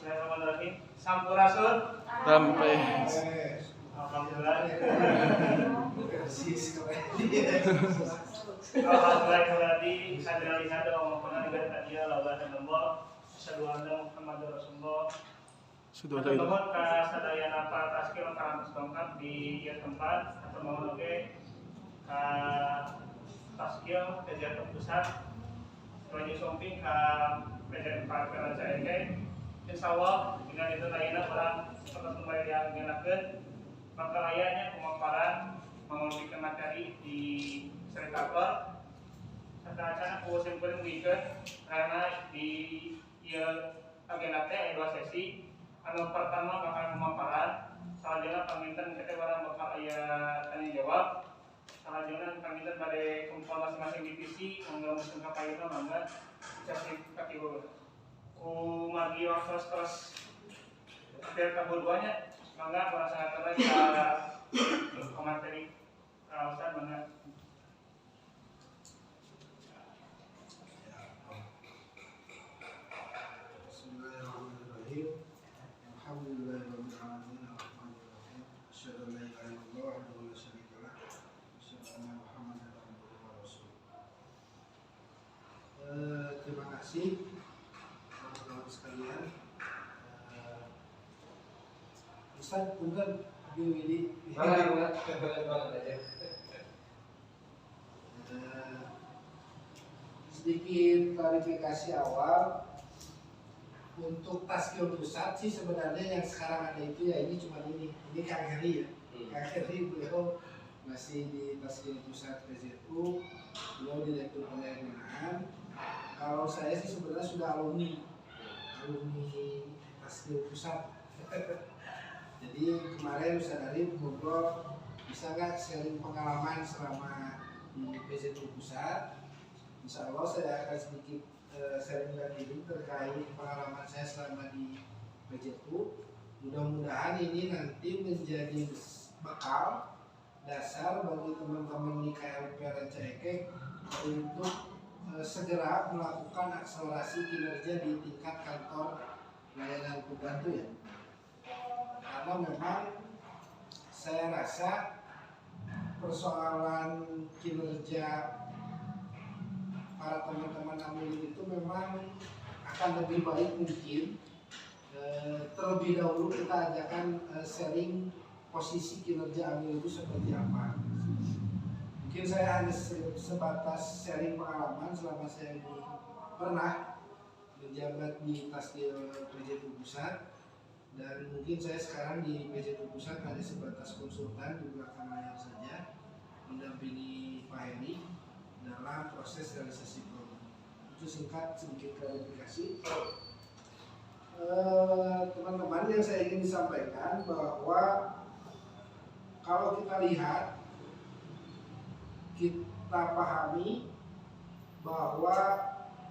Bismillahirrahmanirrahim. Sampurasun. Sampai. Alhamdulillah. Persis keren. Alhamdulillah kembali hadirin hadirat wa maafkan negara tadiya lawan dan Allah. Asyhadu anna Muhammadar Rasulullah. Sudah Atau mohon ka sadayana para taskil kalangan tongkat di ieu tempat atau mohon oge ka taskil kegiatan pusat Raja Somping ka PJN Park Rancayake. Insyaallah dengan itu lainnya orang dapat kembali yang ngenakeun maka ayahnya pemaparan mengumpulkan materi di serikator serta acara kuosin paling weekend karena di agenda teh dua sesi. Anu pertama bakal pemaparan, selanjutnya paminten kita barang bakal tanya jawab. Selanjutnya paminten pada kumpul masing-masing divisi mengenai musim kapayuna mangga bisa kaki dulu. Ku magi waktu terus biar tahun duanya mangga merasakan lagi materi Ustaz mangga. Bismillahirrahmanirrahim. Alhamdulillahirabbil alamin arrahmanirrahim. Asyhadu an la ilaha illallah wahdahu la syarika lah. Asyhadu anna Muhammadan abduhu wa rasuluh. Terima kasih teman-teman sekalian. Ustaz, punten Widi. Banget aja. Sedikit klarifikasi awal untuk taskil pusat sih sebenarnya yang sekarang ada itu ya ini cuma ini Kang Heri ya. Kang Heri beliau masih di taskil pusat PZU, beliau direktur penerimaan. Kalau saya sih sebenarnya sudah alumni taskil pusat. Jadi kemarin Ustaz Arif ngobrol bisa nggak sharing pengalaman selama di PZU pusat. Insya Allah saya akan sedikit sharing ini terkait pengalaman saya selama di PZU. Mudah-mudahan ini nanti menjadi bekal dasar bagi teman-teman di KLP Rancayake untuk segera melakukan akselerasi kinerja di tingkat kantor layanan pembantu ya. Karena memang saya rasa persoalan kinerja para teman-teman amil itu memang akan lebih baik mungkin terlebih dahulu kita ajakan sharing posisi kinerja amil itu seperti apa. Mungkin saya hanya sebatas sharing pengalaman selama saya pernah menjabat di taskil PZU pusat. Dan mungkin saya sekarang di PZU pusat hanya sebatas konsultan di belakang layar saja mendampingi Pak Heri dalam proses realisasi program. Itu singkat sedikit klarifikasi. Teman-teman yang saya ingin disampaikan bahwa kalau kita lihat, kita pahami bahwa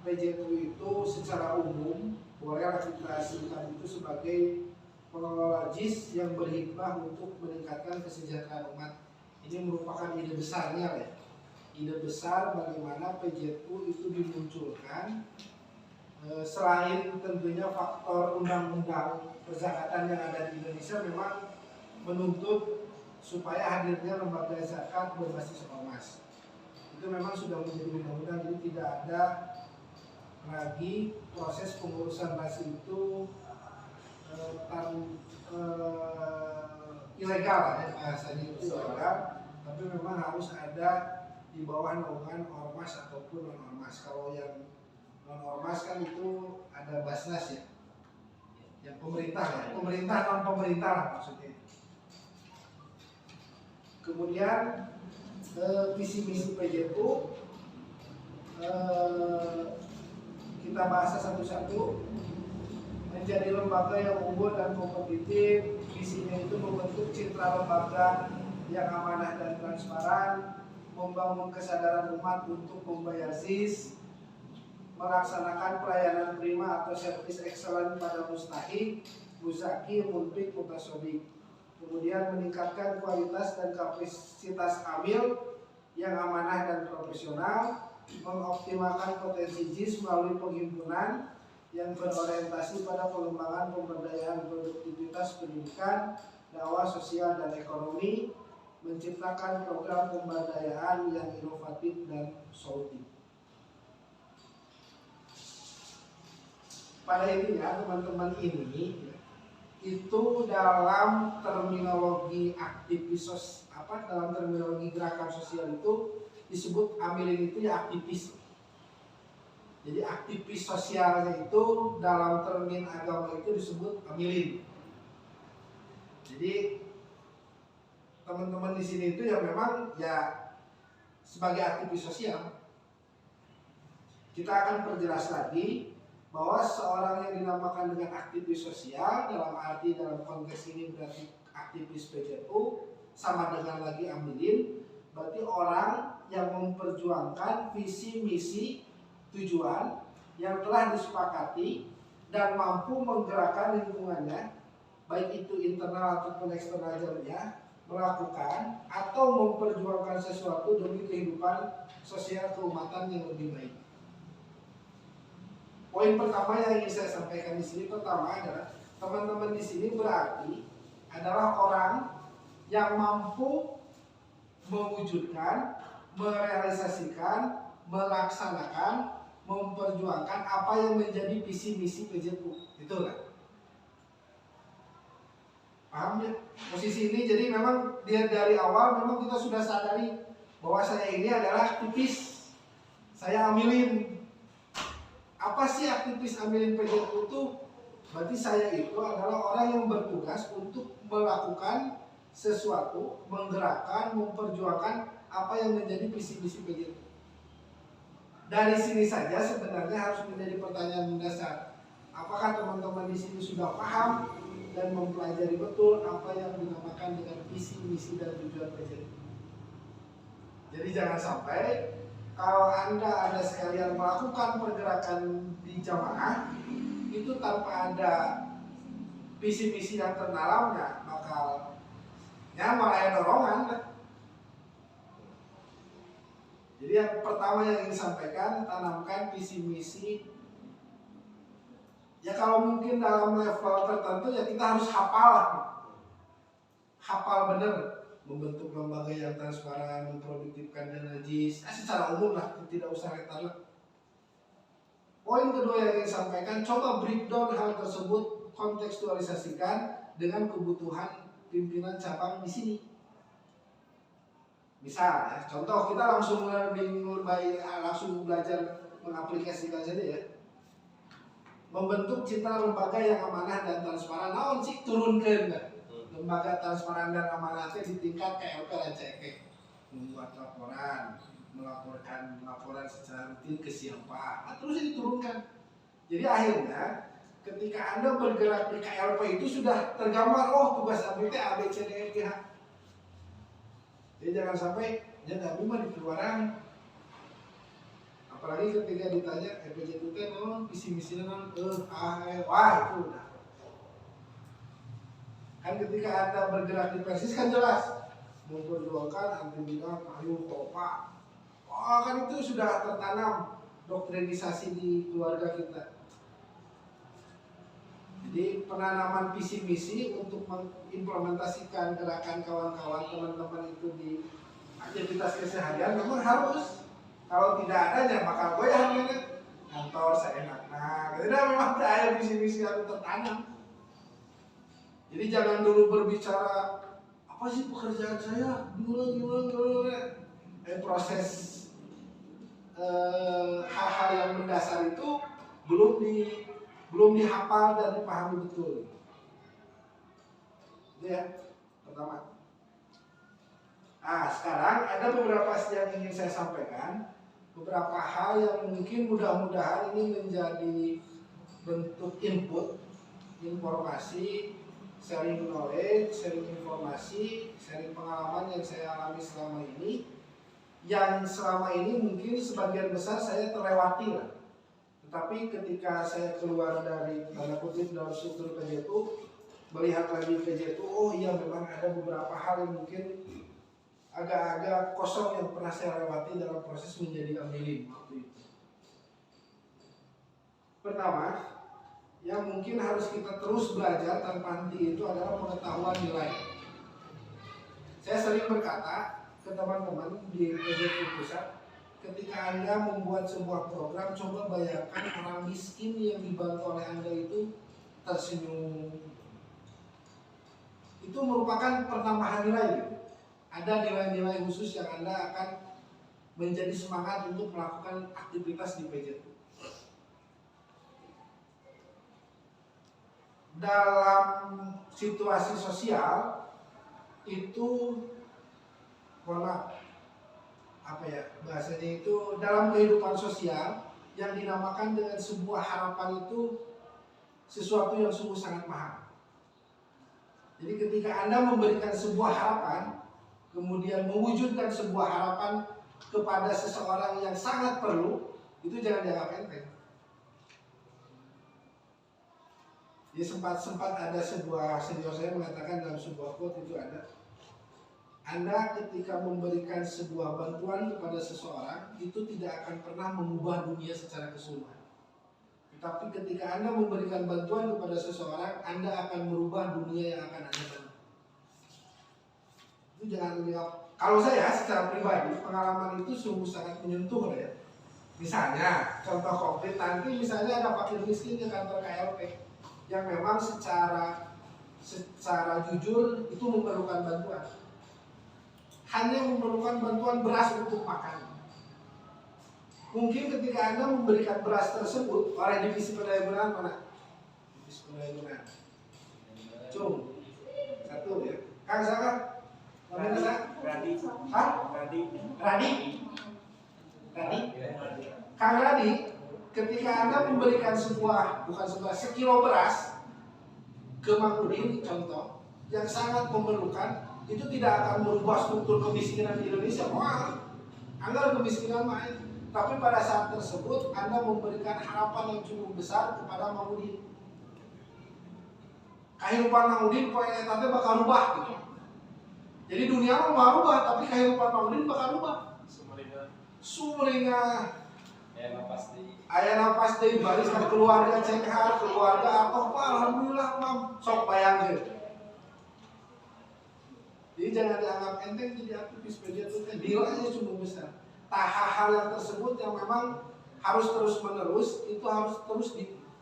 PZU itu secara umum bolehlah kita singkat itu sebagai pengelola JIS yang berhikmah untuk meningkatkan kesejahteraan umat. Ini merupakan ide besarnya ya. Ide besar bagaimana PZU itu dimunculkan selain tentunya faktor undang-undang perzakatan yang ada di Indonesia memang menuntut supaya hadirnya lembaga zakat berbasis ormas. Itu memang sudah menjadi undang-undang, jadi tidak ada lagi proses pengurusan ras itu ilegal ya, bahasanya itu ilegal, tapi memang harus ada di bawah naungan ormas ataupun non ormas. Kalau yang non ormas kan itu ada Basnas ya, yang pemerintah ya, pemerintah non pemerintah lah maksudnya. Kemudian visi-misi PZU kita bahas satu-satu. Menjadi lembaga yang unggul dan kompetitif, visinya itu membentuk citra lembaga yang amanah dan transparan, membangun kesadaran umat untuk membayar ZIS, melaksanakan pelayanan prima atau service excellent pada mustahik, muzaki, munfik, mutasodik. Kemudian meningkatkan kualitas dan kapasitas amil yang amanah dan profesional, mengoptimalkan potensi JIS melalui penghimpunan, yang berorientasi pada pengembangan pemberdayaan produktivitas pendidikan, dakwah sosial dan ekonomi, menciptakan program pemberdayaan yang inovatif dan solutif. Pada intinya teman-teman ini itu dalam terminologi aktivis dalam terminologi gerakan sosial itu disebut amilin itu ya aktivis. Jadi aktivis sosialnya itu dalam termin agama itu disebut amilin. Jadi teman-teman di sini itu ya memang ya sebagai aktivis sosial. Kita akan perjelas lagi bahwa seorang yang dinamakan dengan aktivis sosial dalam konteks ini berarti aktivis PJTU sama dengan lagi amilin, berarti orang yang memperjuangkan visi misi tujuan yang telah disepakati dan mampu menggerakkan lingkungannya, baik itu internal ataupun eksternal jalurnya, melakukan atau memperjuangkan sesuatu demi kehidupan sosial keumatan yang lebih baik. Poin pertama yang ingin saya sampaikan di sini pertama adalah teman-teman di sini berarti adalah orang yang mampu mewujudkan, merealisasikan, melaksanakan, memperjuangkan apa yang menjadi visi misi PJTU. Itulah. Paham ya? Posisi ini jadi memang dia dari awal memang kita sudah sadari bahwa saya ini adalah aktivis. Saya amilin. Apa sih aktivis amilin PJTU itu? Berarti saya itu adalah orang yang bertugas untuk melakukan sesuatu, menggerakkan, memperjuangkan apa yang menjadi visi misi PJTU. Dari sini saja sebenarnya harus menjadi pertanyaan mendasar. Apakah teman-teman di sini sudah paham dan mempelajari betul apa yang dinamakan dengan visi, misi, dan tujuan PJTU? Jadi jangan sampai kalau Anda ada sekalian melakukan pergerakan di jamaah itu tanpa ada visi misi yang terdalamnya, malah ada dorongan. Jadi yang pertama yang ingin sampaikan, tanamkan visi misi. Ya kalau mungkin dalam level tertentu ya kita harus hafal benar, membentuk lembaga yang transparan, memproduktifkan dana JIS, secara umum lah, tidak usah letar. Poin kedua yang ingin sampaikan, coba breakdown hal tersebut, kontekstualisasikan dengan kebutuhan pimpinan cabang di sini. Misal ya, contoh kita langsung belajar mengaplikasikan saja ya. Membentuk citra lembaga yang amanah dan transparan. Naon sih turunkan lembaga transparan dan amanah di tingkat KLP dan CK. Membuat laporan, melaporkan laporan secara rutin ke siapa. Terus diturunkan. Jadi akhirnya ketika Anda bergerak di KLP itu sudah tergambar, oh tugas ABT ABCDEFGH. Jadi jangan sampai jangan cuma di keluaran. Apalagi ketika ditanya PJTU kan visi misinya wah itu udah. Kan ketika Anda bergerak di Persis kan jelas memperjuangkan anti bidang payung topa. Wah kan itu sudah tertanam doktrinisasi di keluarga kita. Jadi penanaman visi misi untuk mengimplementasikan gerakan kawan-kawan teman-teman itu di aktivitas keseharian memang harus. Kalau tidak ada ya bakal goyah kantor seenaknya. Jadi memang ada visi misi harus tertanam. Jadi jangan dulu berbicara apa sih pekerjaan saya, gimana. Proses hal-hal yang mendasar itu belum dihafal dan dipahami betul. Itu ya, pertama. Nah, sekarang ada beberapa yang ingin saya sampaikan. Beberapa hal yang mungkin mudah-mudahan ini menjadi bentuk input, informasi, sharing knowledge, sharing informasi, sharing pengalaman yang saya alami selama ini. Yang selama ini mungkin sebagian besar saya terlewati lah. Tetapi ketika saya keluar dari tanda kutip dalam struktur PJTU, melihat lagi PJTU, oh iya memang ada beberapa hal yang mungkin agak-agak kosong yang pernah saya lewati dalam proses menjadi amilin waktu itu. Pertama, yang mungkin harus kita terus belajar tanpa henti itu adalah pengetahuan nilai. Saya sering berkata ke teman-teman di PJT Pusat, ketika Anda membuat sebuah program, coba bayangkan orang miskin yang dibantu oleh Anda itu tersenyum. Itu merupakan penambahan nilai. Ada nilai-nilai khusus yang Anda akan menjadi semangat untuk melakukan aktivitas di PJT. Dalam situasi sosial itu, bahasanya itu dalam kehidupan sosial yang dinamakan dengan sebuah harapan itu sesuatu yang sungguh sangat mahal. Jadi ketika Anda memberikan sebuah harapan, kemudian mewujudkan sebuah harapan kepada seseorang yang sangat perlu, itu jangan dianggap enteng. Jadi sempat ada sebuah senior saya mengatakan dalam sebuah quote itu ada, Anda ketika memberikan sebuah bantuan kepada seseorang itu tidak akan pernah mengubah dunia secara keseluruhan. Tapi ketika Anda memberikan bantuan kepada seseorang, Anda akan merubah dunia yang akan Anda bantu. Itu jangan lihat. Kalau saya secara pribadi pengalaman itu sungguh sangat menyentuh ya. Misalnya contoh konkret, nanti misalnya ada fakir miskin di kantor KLP yang memang secara jujur itu memerlukan bantuan. Hanya memerlukan bantuan beras untuk makan. Mungkin ketika Anda memberikan beras tersebut, oleh divisi pendaya mana? Divisi pendaya. Cung, satu ya. Kang siapa? Namanya siapa? Radi. Hah? Radi. Kang Radi, ketika Anda memberikan sekilo beras ke Mang Udin, contoh, yang sangat memerlukan, itu tidak akan merubah struktur kemiskinan di Indonesia. Anggaran kemiskinan main. Tapi pada saat tersebut Anda memberikan harapan yang cukup besar kepada Mang Udin. Kehidupan Mang Udin poinnya tante bakal rubah gitu. Jadi dunia mau rubah, tapi kehidupan Mang Udin bakal rubah. Sumringah. Ayah napas deh, barisan keluarga cekar, keluarga apa, alhamdulillah mam, sok bayangin. Jadi jangan dianggap enteng jadi aktivis PJT, nilainya cukup besar. Hal-hal yang tersebut yang memang harus terus menerus, itu harus terus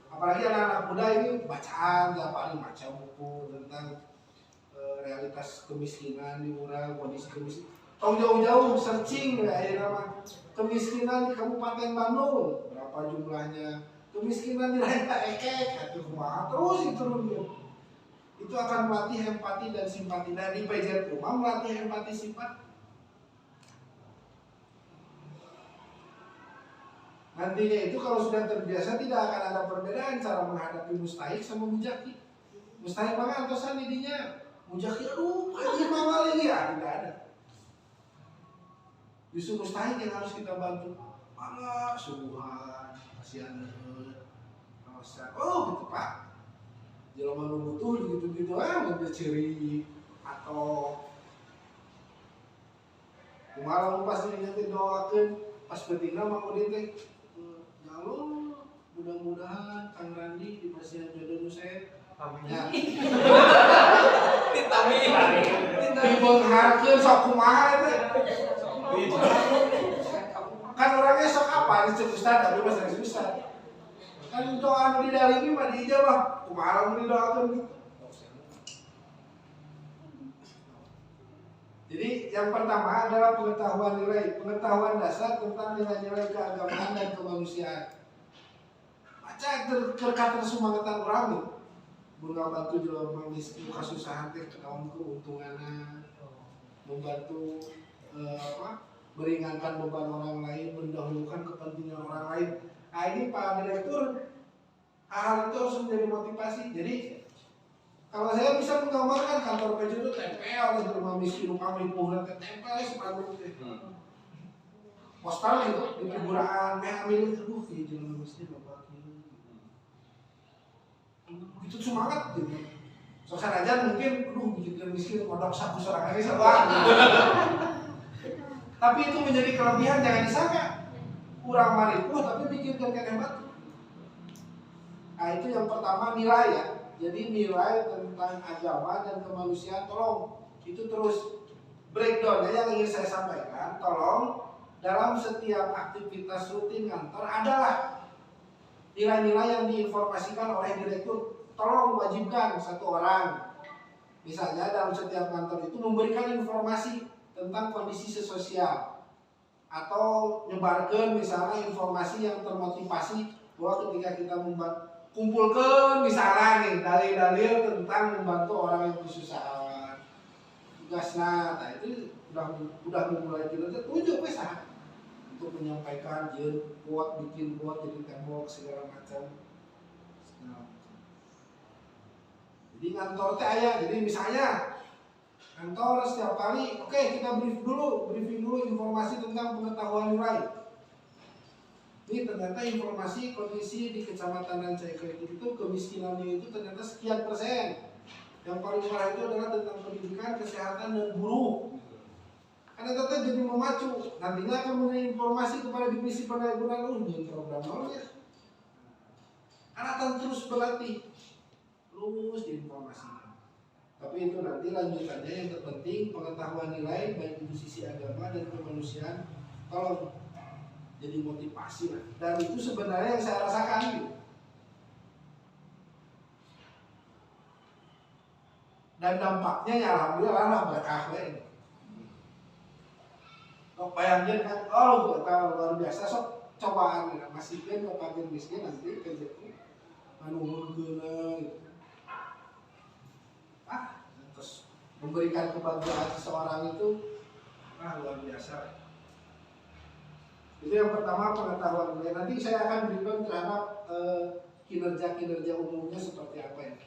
apalagi anak-anak muda ini bacaan tiap hari baca buku tentang realitas kemiskinan di Urang, kondisi kemiskinan. Tong jauh-jauh searching ya nama kemiskinan di Kabupaten Bandung berapa jumlahnya, kemiskinan di Raita Ekek, terus itu itu akan melatih empati dan simpati. Dan di PJT Rumah melatih empati simpati. Nantinya itu kalau sudah terbiasa tidak akan ada perbedaan cara menghadapi mustahik sama mujaki. Mustahik mah antosan didinya, mujaki aduh anjir mama lagi ya, tidak ada. Justru mustahik yang harus kita bantu. Mana subuhan, kasihan gitu Pak. Jelema nu butuh gitu-gitu ngambil ciri atau kumaha pas dirinya teh doakeun pas pentingna Mang Udin teh Halo, mudah-mudahan Kang Randi dibasihan jodoh nu saya. Ya. Dibengharkeun sok kumaha teh. Kan orangnya sok apa disebut ustaz, tapi bahasa Ustaz. Kan doa nu didalimi mah diijabah. Kumaha mun didoakeun. Jadi yang pertama adalah pengetahuan nilai, pengetahuan dasar tentang nilai-nilai keagamaan dan kemanusiaan. Baca terkait sumangatan orang nih, bunga bantu jelema miskin kasusahan teh kaum keuntunganna, membantu meringankan beban orang lain, mendahulukan kepentingan orang lain. Nah ini Pak Direktur, hal itu harus menjadi motivasi. Jadi kalau saya bisa menggambarkan kantor PJ itu tempel di rumah miskin kami pulang ke tempel sepanduk teh. Postal gitu di kuburan ambil itu di rumah miskin bapak ini. Itu semangat gitu. Soalnya aja mungkin bikin miskin kodok saku sorangan ini sabang. Tapi itu menjadi kelebihan, jangan disangka kurang maripuh tapi pikirkan kan hebat. Nah itu yang pertama nilai ya. Jadi nilai tentang agama dan kemanusiaan tolong itu terus breakdown yang ingin saya sampaikan. Tolong dalam setiap aktivitas rutin kantor adalah nilai-nilai yang diinformasikan oleh direktur. Tolong wajibkan satu orang. Misalnya dalam setiap kantor itu memberikan informasi tentang kondisi sosial atau nyebarkan misalnya informasi yang termotivasi bahwa ketika kita kumpulkan misalnya nih dalil-dalil tentang membantu orang yang kesusahan tugasnya. Nah itu udah memulai kita tunjuk bisa untuk menyampaikan bikin quote jadi tembok segala macam. Jadi kantor teh aya, jadi misalnya kantor setiap kali, oke, kita briefing dulu informasi tentang pengetahuan nilai. Ini ternyata informasi kondisi di kecamatan Rancaikek itu kemiskinannya itu ternyata sekian persen. Yang paling parah itu adalah tentang pendidikan, kesehatan dan buruh. Karena tetap jadi memacu. Nantinya akan memberi informasi kepada divisi penanggulangan unjung program nolnya. Karena akan terus berlatih. Terus diinformasikan. Tapi itu nanti lanjutannya yang terpenting pengetahuan nilai baik itu sisi agama dan kemanusiaan tolong jadi motivasi lah. Dan itu sebenarnya yang saya rasakan gitu. Dan dampaknya ya alhamdulillah lah berkah ini. Kok bayangin kan, oh luar biasa sok cobaan ya masih kan ke miskin nanti kerja anu gitu. Terus memberikan kebahagiaan seseorang itu luar biasa. Itu yang pertama pengetahuan nilai. Nanti saya akan berikan terhadap kinerja umumnya seperti apa ini.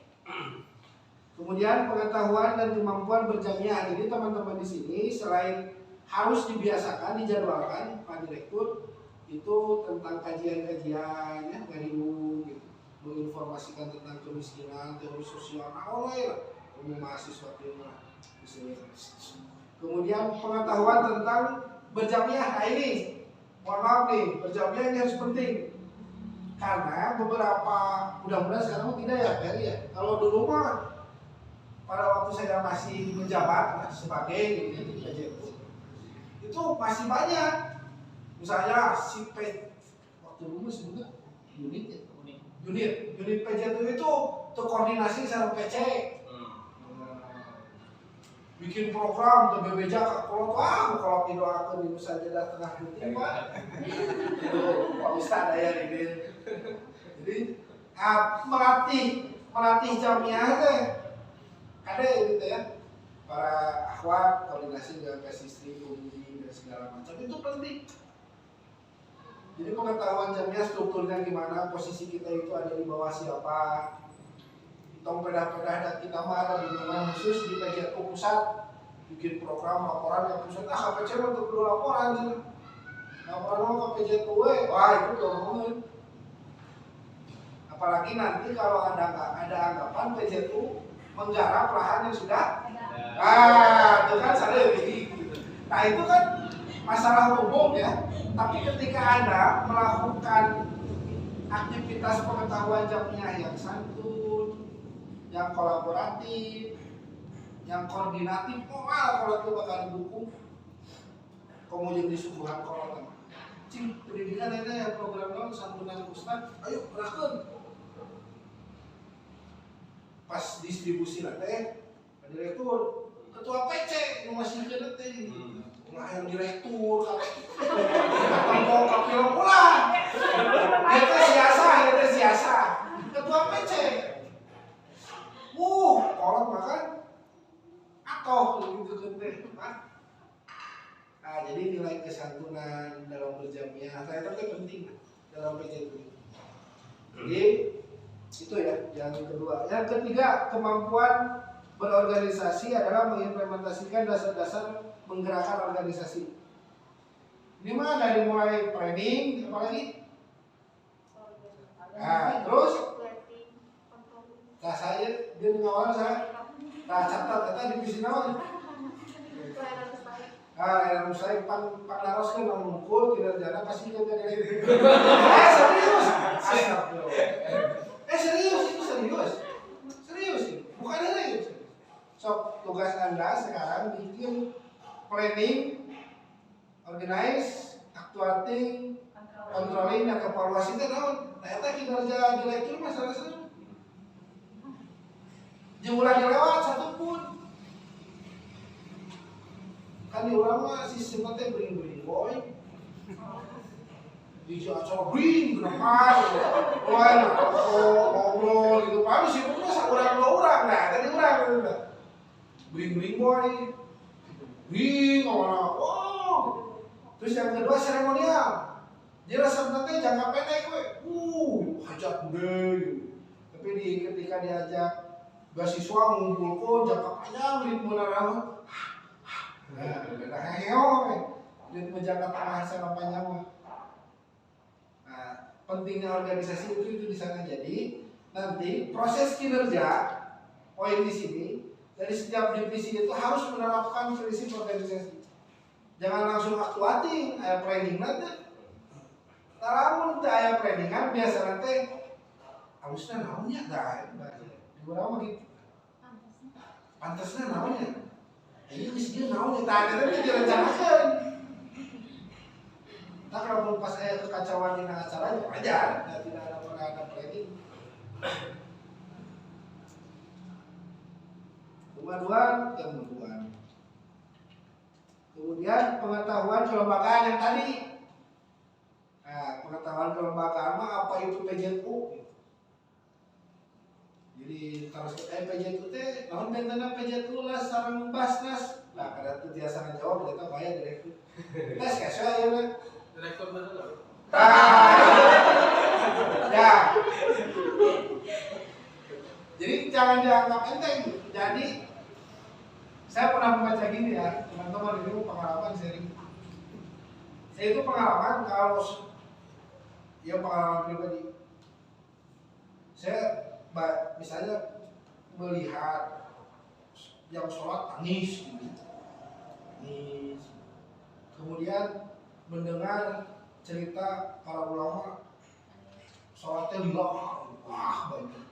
Kemudian pengetahuan dan kemampuan berjamiah. Jadi teman-teman di sini selain harus dibiasakan, dijadwalkan Pak Direktur itu tentang kajian-kajian ya dari gitu, menginformasikan tentang kemiskinan, teori sosial, lah. Mahasiswa firman. Kemudian pengetahuan tentang berjamiah. Nah ini, mohon maaf nih, berjamiah ini harus penting. Karena beberapa, mudah-mudahan sekarang tidak ya, Ferry ya. Kalau dulu mah, pada waktu saya masih menjabat sebagai itu masih banyak. Misalnya si waktu dulu sebenarnya unit PJTU itu terkoordinasi sama PC. Bikin program TBBJ kalau tidak akan di saja tengah putih Pak. Pak Ustadz ada ini. Jadi melatih jamiah teh ada gitu ya. Para akhwat koordinasi dengan kasistri, pemudi dan segala macam itu penting. Jadi pengetahuan jamiah strukturnya gimana, posisi kita itu ada di bawah siapa. Tong pedah-pedah dan kita mah di rumah khusus di PJTU pusat bikin program laporan yang pusat KPC untuk perlu laporan sih laporan ke PJTU wah itu dorongan. Apalagi nanti kalau ada anggapan PJTU menggarap lahan yang sudah itu kan sadar gitu. Nah itu kan masalah umum ya, tapi ketika Anda melakukan aktivitas pengetahuan jamiah yang santun, yang kolaboratif, yang koordinatif, kalau itu bakal didukung. Kemudian disuguhan kalau cing pendidikan ini ya program non santunan ustad, ayo berangkat. Pas distribusi nanti, direktur, ketua PC yang masih kena teh, yang direktur, atau kapil pulang, itu siasa, ketua PC. Orang makan atau begitu gede, nah jadi nilai kesantunan dalam berjamiah saya itu penting dalam PJTU. Jadi itu ya yang kedua. Yang ketiga, kemampuan berorganisasi adalah mengimplementasikan dasar-dasar menggerakkan organisasi. Ini mah dari mulai planning, apa lagi? Nah terus nah saya dia ngawal saya catat divisi naon yang saya pan laros kan mengukur kinerjanya pasti kita dari serius Anda sekarang bikin planning, organize, actuating, controlling, dan evaluasi itu naon? Ternyata kinerja direktur masalah sana. Jumlah dilewat satu pun. Kan diulang mah sistemnya teh bring boy. Di acara bring kenapa? Wah, ngobrol gitu. Paling sih pun masa orang dua orang, nah tadi orang udah. Bring boy. Bring orang. Wow. Terus yang kedua seremonial. Dia rasa nanti jangka pendek gue. Hajat gede. Tapi ketika diajak beasiswa ngumpul jangka panjang ritme narawat. Nah, beda heo, ritme jangka tengah sama panjang mah. Nah, pentingnya organisasi itu di sana. Jadi nanti proses kinerja poin di sini dari setiap divisi itu harus menerapkan prinsip organisasi. Jangan langsung actuating, planning nanti. Kalau kita aya planningan biasa nanti harusnya naonnya dah. Di berapa gitu? Pantasnya naonnya. Ini dia naonnya tadi tapi direncanakan. Nah kalau pas saya kekacauan di acara wajar, tidak ada planning. Kemudian pengetahuan kelembagaan yang tadi. Nah, pengetahuan kelembagaan mah apa itu PJTU? Jadi terus PJTU teh naon bentana PJTU lah sareng Basnas. Nah, kada teu tiasa ngajawab eta bayar direktur. Tes kesa ya mah. Direktur mana lah? Ya. Jadi jangan dianggap enteng. Jadi saya pernah membaca gini ya, teman-teman ini pengalaman sharing. Saya itu pengalaman kalau ya pengalaman pribadi. Saya misalnya melihat yang sholat tangis gitu. Kemudian mendengar cerita para ulama sholatnya lillah, wah banyak.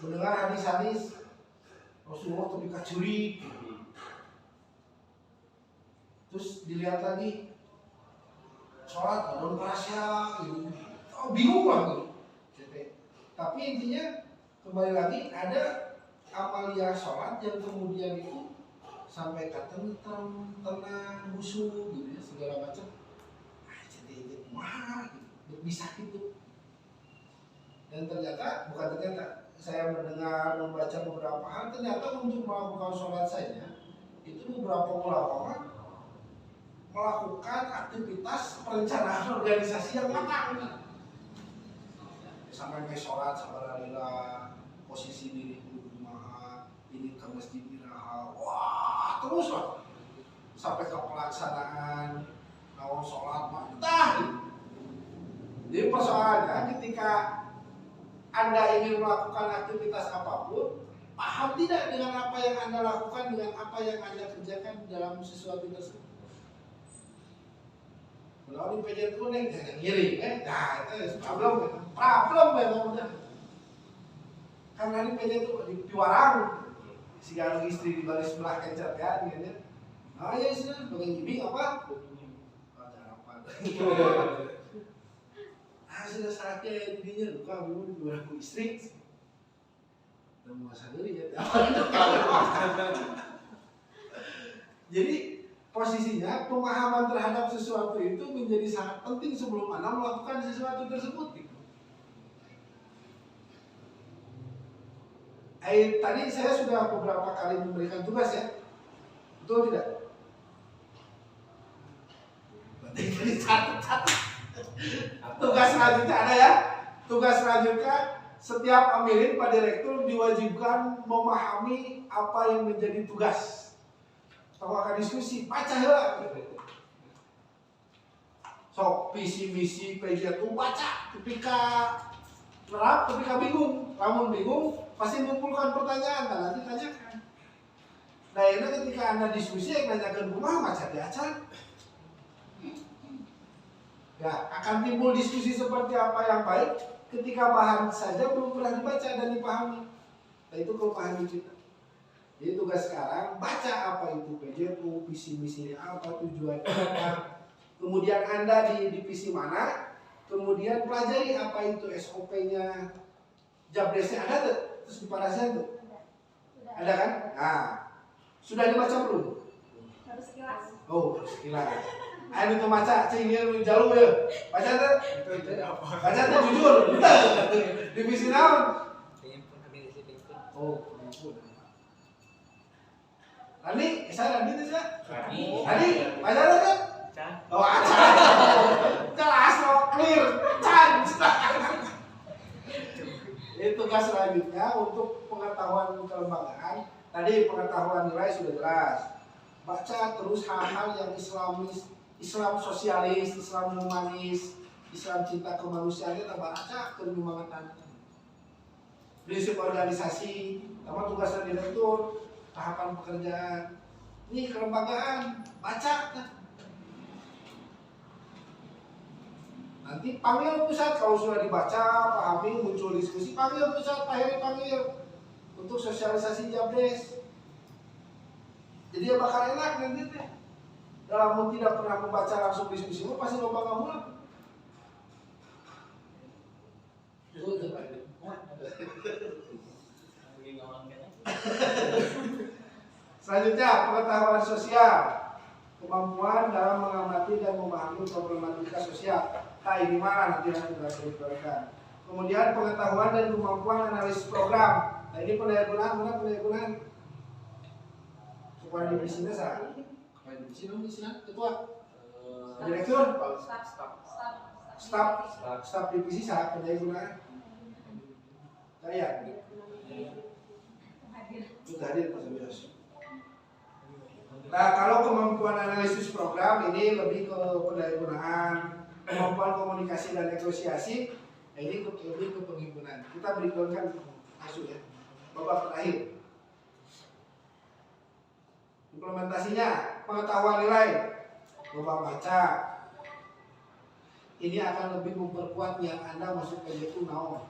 Mendengar hadis-hadis Rasulullah ketika curi. Terus dilihat lagi sholat daun parasya gitu. Oh, bingung lah gitu. Tapi intinya kembali lagi ada amalia sholat yang kemudian itu sampai tenang, khusyuk gitu ya segala macam. Jadi wah gitu, bisa gitu. Dan ternyata saya mendengar membaca beberapa hal ternyata untuk melakukan sholat saja itu beberapa ulama melakukan aktivitas perencanaan organisasi yang matang. Sampai ke sholat sabaralillah, posisi diri kumaha, ini ke masjid iraha, wah terus lah sampai ke pelaksanaan awal sholat mah entah. Jadi persoalannya ketika Anda ingin melakukan aktivitas apapun, paham tidak dengan apa yang Anda lakukan, dengan apa yang Anda kerjakan dalam sesuatu tersebut. Kalau di PJ itu nih jangan ngiring, nah itu problem udah. Karena di PJ itu di warang, si anu istri di baris sebelah kencat ya, gitu. Ah ya sudah, bagian gini apa? Apa? Sudah sakit dirinya luka belum dua istri. Dan masa dulu ya. Jadi posisinya pemahaman terhadap sesuatu itu menjadi sangat penting sebelum Anda melakukan sesuatu tersebut. Gitu. Tadi saya sudah beberapa kali memberikan tugas ya, betul tidak? Berarti tadi satu. Tugas selanjutnya ada ya. Tugas selanjutnya setiap amirin Pak Direktur diwajibkan memahami apa yang menjadi tugas. Kalau akan diskusi, baca lah. So, visi misi PJTU baca. Ketika nerap, ketika bingung. Namun bingung, pasti mengumpulkan pertanyaan. Nah, nanti tanyakan. Nah, ini ketika Anda diskusi, yang nanyakan rumah, baca di acara. Ya, akan timbul diskusi seperti apa yang baik ketika bahan saja belum pernah dibaca dan dipahami. Nah, itu kelemahan kita. Jadi tugas sekarang baca apa itu PJU, visi misinya apa, tujuannya apa. Kemudian Anda di divisi mana, kemudian pelajari apa itu SOP-nya, jobdesk-nya ada tuh, terus di parasian tuh. Ada kan? Nah, sudah dibaca belum? Harus sekilas. Oh, sekilas. Ayo itu baca, cingin jauh ya. Baca tuh. Baca tuh jujur. Divisi naon? Oh, Rani, saya Rani itu sih. Rani, baca tuh kan? Oh, aja. Jelas, clear, can. Ini tugas selanjutnya untuk pengetahuan kelembagaan. Tadi pengetahuan nilai sudah jelas. Baca terus hal-hal yang Islamis, Islam sosialis, Islam humanis, Islam cinta kemanusiaan, kita baca kenyumbangatan. Prinsip organisasi, sama tugas direktur, tahapan pekerjaan. Ini kelembagaan, baca. Nanti panggil pusat, kalau sudah dibaca, pahami, muncul diskusi, panggil pusat, Pak Heri panggil untuk sosialisasi jobdesk. Jadi ya bakal enak nanti teh. Dalam tidak pernah membaca langsung diskusi, pasti loba ngahulang. Selanjutnya pengetahuan sosial, kemampuan dalam mengamati dan memahami problematika sosial. Nah ini mana nanti sudah saya. Kemudian pengetahuan dan kemampuan analisis program. Nah ini pendayagunaan, mana pendayagunaan? Supaya di sini sah. Supaya di sini ketua, direktur, staf divisi sah pendayagunaan. Saya sudah hadir Pak Sabios. Nah kalau kemampuan analisis program ini lebih ke pendayagunaan, kemampuan komunikasi dan negosiasi, ini lebih ke penghimpunan. Kita breakdownkan masuk ya, babak terakhir. Implementasinya, pengetahuan nilai, babak baca. Ini akan lebih memperkuat yang Anda masuk PJU naon.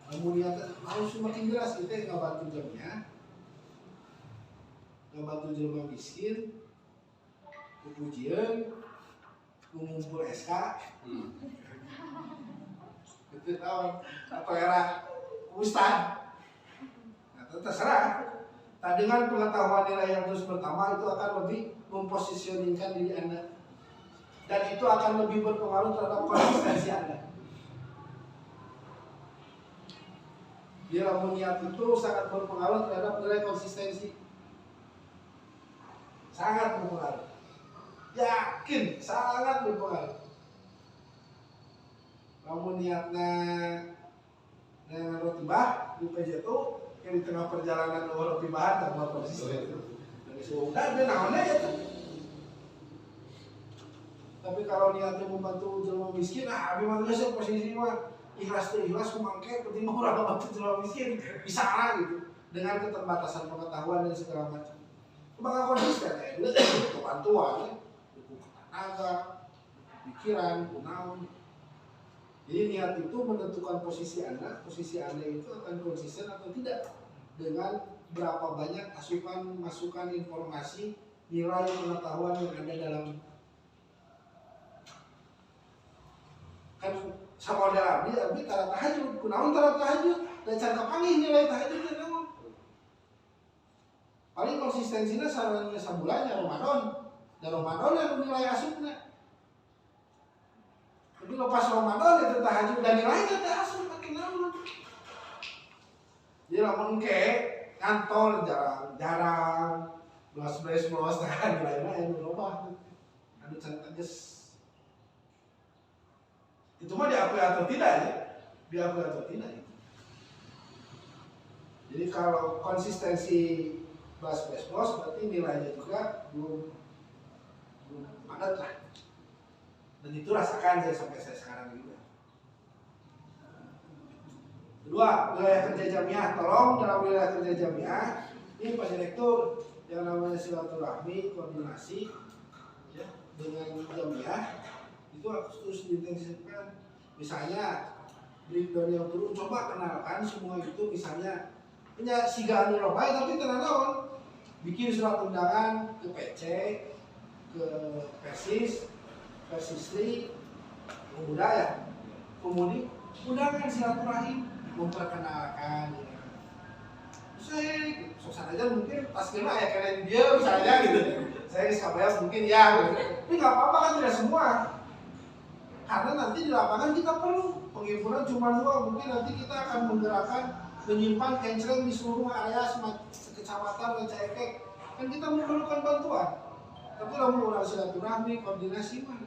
Kemudian harus semakin jelas kita nggak bantu jamnya, nggak bantu jelma miskin, ujian, mengumpul SK, itu tahun atau era ustad, nah terserah. Nah dengan pengetahuan nilai yang terus bertambah itu akan lebih mempositioningkan diri Anda, dan itu akan lebih berpengaruh terhadap konsistensi Anda. Dia niat itu sangat berpengaruh terhadap nilai konsistensi, sangat berpengaruh. Yakin sangat berpengaruh. Namun niatnya dengan roti bah di PJ itu yang di tengah perjalanan roti bah tanpa konsisten itu. Sudah dia naonnya ya tuh. Tapi kalau niatnya membantu jelma miskin, abi mah geus posisi mah ikhlas tuh ikhlas kumangke penting mah urang bantu jelma miskin bisa lah gitu. Dengan keterbatasan pengetahuan dan segala macam. Bakal konsisten ya, itu bantuan ya. Tenaga, pikiran, kunaon. Jadi niat itu menentukan posisi Anda itu akan konsisten atau tidak dengan berapa banyak asupan, masukan, informasi, nilai pengetahuan yang ada dalam. Kan sama dalam dia, tara tahajud, kunaon tara tahajud, dan cara kapanggih nilai tahajud naon. Paling konsistensinya sarannya sabulannya Ramadan. Dan Ramadan yang nilai asupnya. Tapi lepas Ramadan itu tahajud dan nilainya teh asup makin lama. Jadi lamun ke kantor jarang belas kan nilainya yang berubah. Anu can tegas. Itu mah diakui atau tidak ya? Diakui atau tidak itu. Jadi kalau konsistensi belas berarti nilainya juga belum padat lah, dan itu rasakan saya sampai saya sekarang juga. Kedua, wilayah kerja jamiah. Tolong dalam wilayah kerja jamiah ini Pak Direktur yang namanya silaturahmi koordinasi ya, dengan jamiah itu harus terus diintensifkan. Misalnya breakdown yang turun, coba kenalkan semua itu misalnya punya sigaan lo baik tapi tenang naon bikin surat undangan ke PC, ke Persis, Persisri, pemuda ya, pemudi, undangan silaturahim, memperkenalkan. Ya. Saya, susah aja mungkin pas kena ya kalian dia misalnya gitu. Saya sabar mungkin ya, gitu. Tapi nggak apa-apa kan tidak semua. Karena nanti di lapangan kita perlu penghimpunan cuma 2, mungkin nanti kita akan menggerakkan menyimpan kencereng di seluruh area kecamatan Rancaikek. Kan kita memerlukan bantuan. Tapi kalau mau orang silaturahmi, koordinasi mah.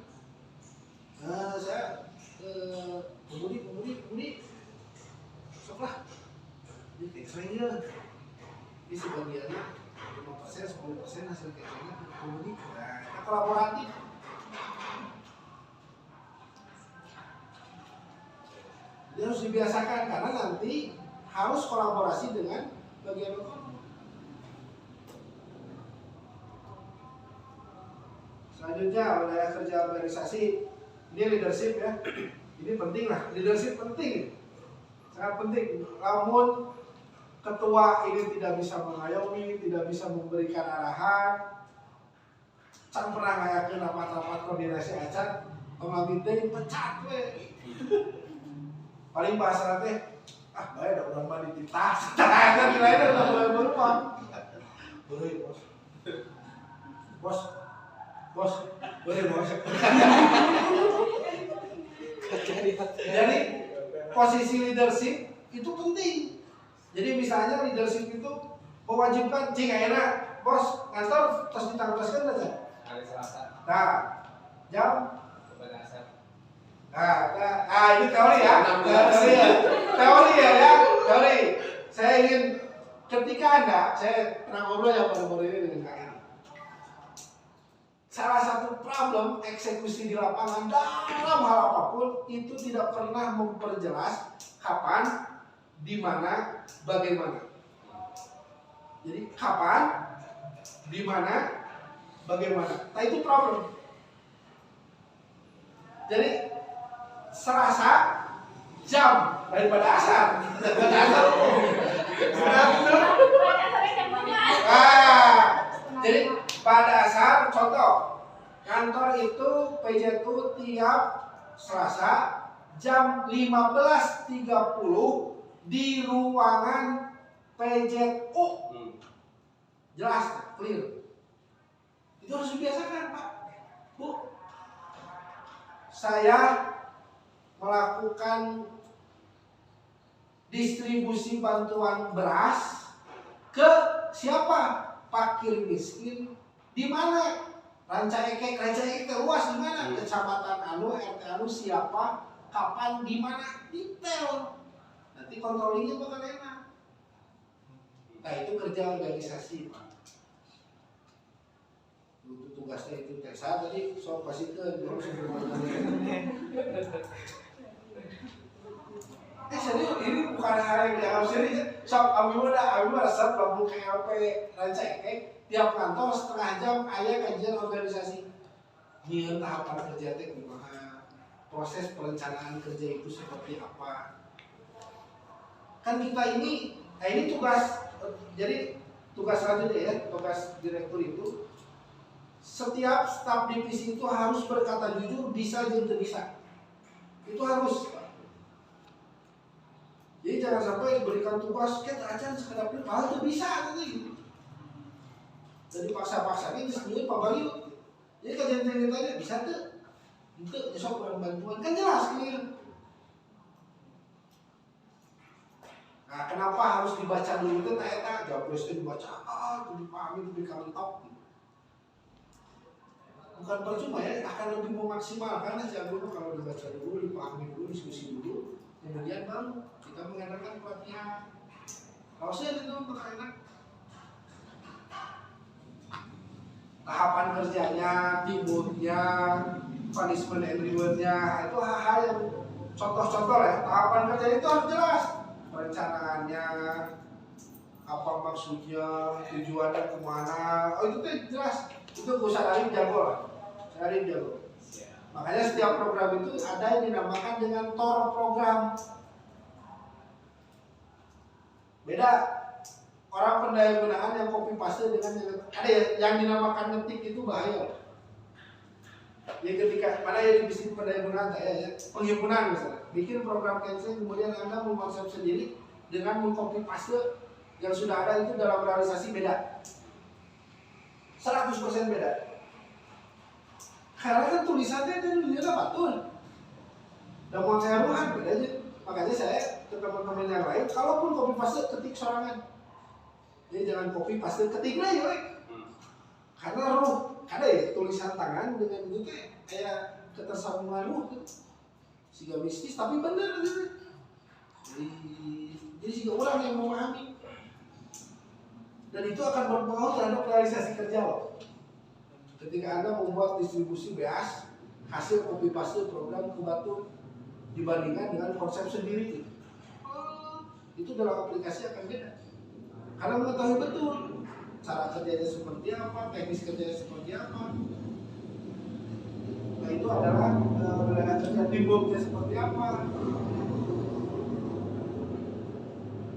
Nah, saya pemudi, soklah. Ini kencerengnya, ini sebagiannya 5%, 10% hasil kencerengnya pemudi. Nah, kita kolaboratif. Ini harus dibiasakan karena nanti harus kolaborasi dengan bagian ekonomi. Selanjutnya wilayah kerja organisasi, ini leadership ya, ini penting lah, leadership penting, sangat penting. Namun ketua ini tidak bisa mengayomi, tidak bisa memberikan arahan, can pernah ngayakeun rapat-rapat koordinasi acan, pemabit teh pecat we. Paling bahasa teh baik ada orang mandi di tas. Kan kira-kira udah mulai beruang. Boleh bos. Bos, boleh bos. Jadi posisi leadership itu penting. Jadi misalnya leadership itu mewajibkan jika enak bos ngantor terus ditanggaskan aja. Hari Selasa. Nah, jam ini teori ya. Teori. Saya ingin ketika saya pernah ngobrol yang baru-baru ini dengan Kak Eri. Salah satu problem eksekusi di lapangan dalam hal apapun itu tidak pernah memperjelas kapan, di mana, bagaimana. Jadi kapan, di mana, bagaimana. Nah itu problem. Jadi Selasa jam daripada asar. Jadi pada asar contoh kantor itu PJTU tiap Selasa jam 15.30 di ruangan PJTU. Jelas, clear. Itu harus dibiasakan Pak, Bu. Saya melakukan distribusi bantuan beras ke siapa? Fakir miskin di mana? Rancaikek luas di mana? Kecamatan anu, RT anu siapa? Kapan? Di mana? Detail. Nanti kontrolingnya bakal enak. Nah itu kerja organisasi Pak. Untuk tugasnya itu saya tadi sok kasih ke serius ini bukan hal yang dianggap serius. Sok abi resep bambu KLP Rancaikek tiap kantor setengah jam aya kajian organisasi. Nyieun tahapan kerja teh kumaha, proses perencanaan kerja itu seperti apa. Kan kita ini tugas, jadi tugas selanjutnya ya, tugas direktur itu setiap staf divisi itu harus berkata jujur, bisa dan tidak bisa. Itu harus. Jadi jangan sampai diberikan tugas kita aja sekedar hal itu bisa nanti. Jadi paksa-paksa ini sendiri Pak Bayu. Jadi kajian tanya bisa tuh, itu besok kurang bantuan kan jelas clear. Nah kenapa harus dibaca dulu itu? Tanya jawab itu dibaca, dipahami, diberikan top. Bukan percuma ya, akan lebih memaksimalkan aja dulu kalau dibaca dulu, dipahami dulu, diskusi dulu, kemudian baru kita mengadakan pelatihan. Kalau saya itu untuk enak. Tahapan kerjanya, timurnya, punishment and reward-nya, itu hal-hal yang contoh-contoh ya. Tahapan kerja itu harus jelas. Perencanaannya, apa maksudnya, tujuannya kemana, itu tuh jelas. Itu gak usah Arif jago lah. Arif jago. Makanya setiap program itu ada yang dinamakan dengan TOR program. Beda orang pendaya gunaan yang copy paste dengan ada yang dinamakan ngetik itu bahaya. Ya ketika mana ya di bisnis pendaya gunaan saya ya penghimpunan misalnya bikin program cancel kemudian Anda mengkonsep sendiri dengan mengcopy paste yang sudah ada itu dalam realisasi beda 100% beda karena kan tulisannya itu dulunya betul dan mau saya ruhan beda aja makanya saya ke teman-teman yang lain kalaupun copy paste ketik sorangan jadi jangan copy paste ketik lagi karena ruh ada ya tulisan tangan dengan itu kayak ketersambungan ruh sehingga mistis tapi benar gitu. Jadi jika orang yang memahami dan itu akan berpengaruh terhadap realisasi kerja loh. Ketika Anda membuat distribusi beas hasil copy paste program ke batu dibandingkan dengan konsep sendiri itu dalam aplikasi akan beda karena mengetahui betul cara kerjanya seperti apa, teknis kerjanya seperti apa. Nah itu adalah wilayah kerja teamworknya seperti apa.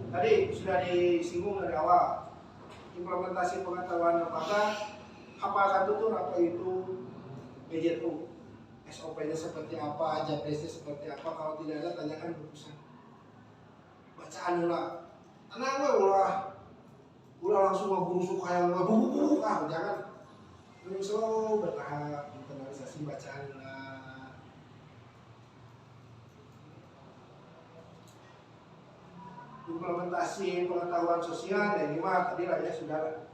Tadi sudah disinggung dari awal implementasi pengetahuan lembaga apakah betul apa itu PJTU SOP-nya seperti apa, JPS-nya seperti apa. Kalau tidak ada tanyakan urusan bacaan ulah tenang ulah langsung ngeburusuk kayak ngebubuk jangan slow bertahap internalisasi bacaan ulah. Implementasi pengetahuan sosial ya ini mah tadi lah ya sudah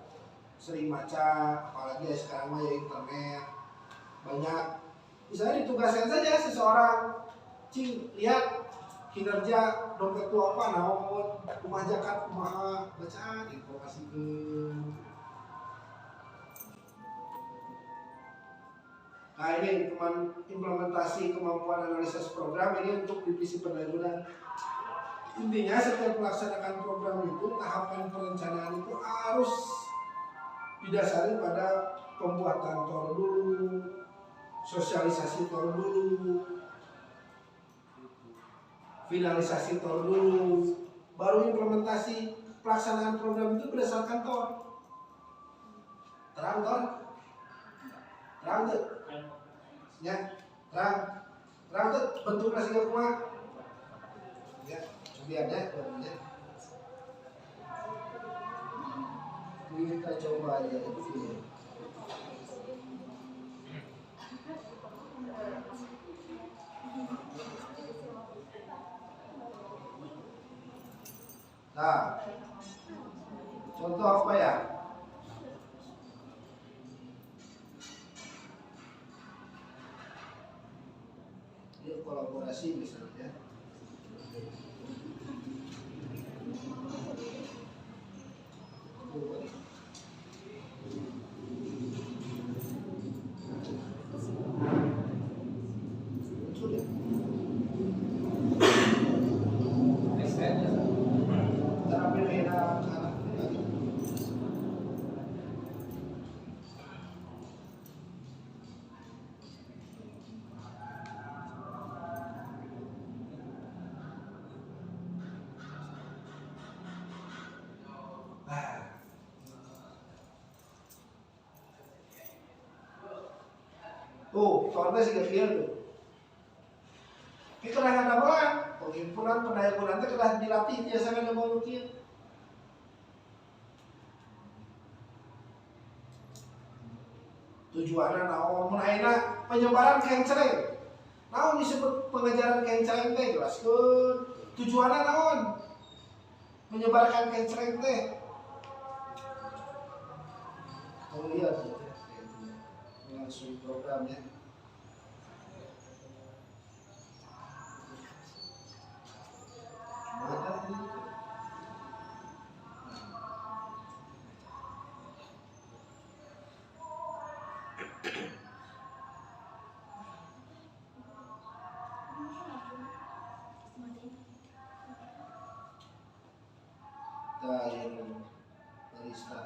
sering baca apalagi ya sekarang mah ya internet banyak misalnya ditugaskan saja seseorang lihat kinerja dompet itu apa naon rumah zakat kumaha bacaan informasi ke nah ini implementasi kemampuan analisis program ini untuk divisi pendahuluan intinya setiap melaksanakan program itu tahapan perencanaan itu harus didasari pada pembuatan TOR dulu sosialisasi TOR dulu finalisasi TOR dulu, baru implementasi pelaksanaan program itu berdasarkan TOR. Terang TOR? Terang tuh? Ya, terang tuh bentuk nasi rumah. Ya, biar ada. Ini kita coba aja dulu. Nah, contoh apa ya? Ini kolaborasi misalnya. Tuh, soalnya sih kecil tuh. Kita nggak ada apa, penghimpunan pendayagunan itu sudah dilatih biasanya nggak mau mungkin. Tujuannya naon, menaikkan penyebaran kencreng. Naon disebut pengejaran kencreng teh jelaskan. Tujuannya naon, menyebarkan kencreng teh. Kamu lihat tuh. Langsung programnya barista.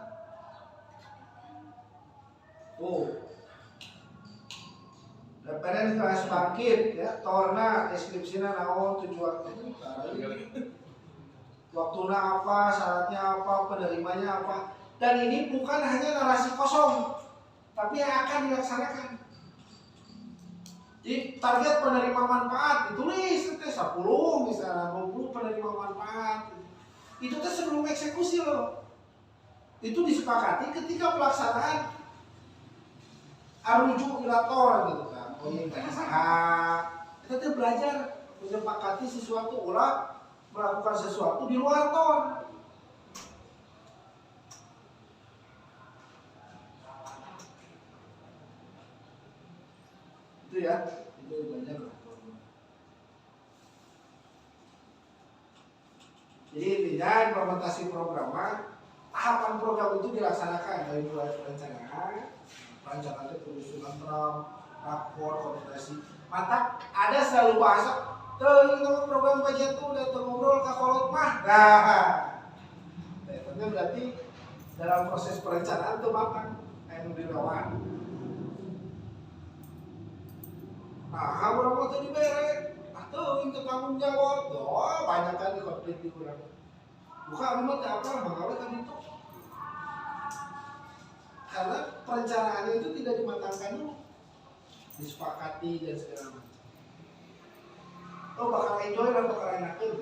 Referensi kelas bangkit ya, torna deskripsinya naon tujuan itu Waktunya apa, syaratnya apa, penerimanya apa. Dan ini bukan hanya narasi kosong, tapi yang akan dilaksanakan. Jadi target penerima manfaat ditulis itu 10 misalnya 20 penerima manfaat. Itu tuh sebelum eksekusi loh. Itu disepakati ketika pelaksanaan arujuk ilator gitu kan. Oh iya kita tuh belajar menyepakati sesuatu ulah melakukan sesuatu di luar tor. Itu ya, itu belajar. Jadi intinya implementasi programnya, tahapan program itu dilaksanakan dari mulai perencanaan itu penyusunan rapor, koordinasi. Mantap, ada selalu bahasa. Tuh, ini program budget tuh udah ngobrol ke kolot mah. Nah, itu berarti dalam proses perencanaan tuh matang, yang dilawan. Nah, berapa tuh diberi? Atau untuk tanggung jawab? Oh, banyak kali konflik di kurang. Bukan memang apa mengawal kan itu. Karena perencanaannya itu tidak dimatangkan dulu, disepakati dan segala macam. Oh, bakal enjoy dan bakal enakin.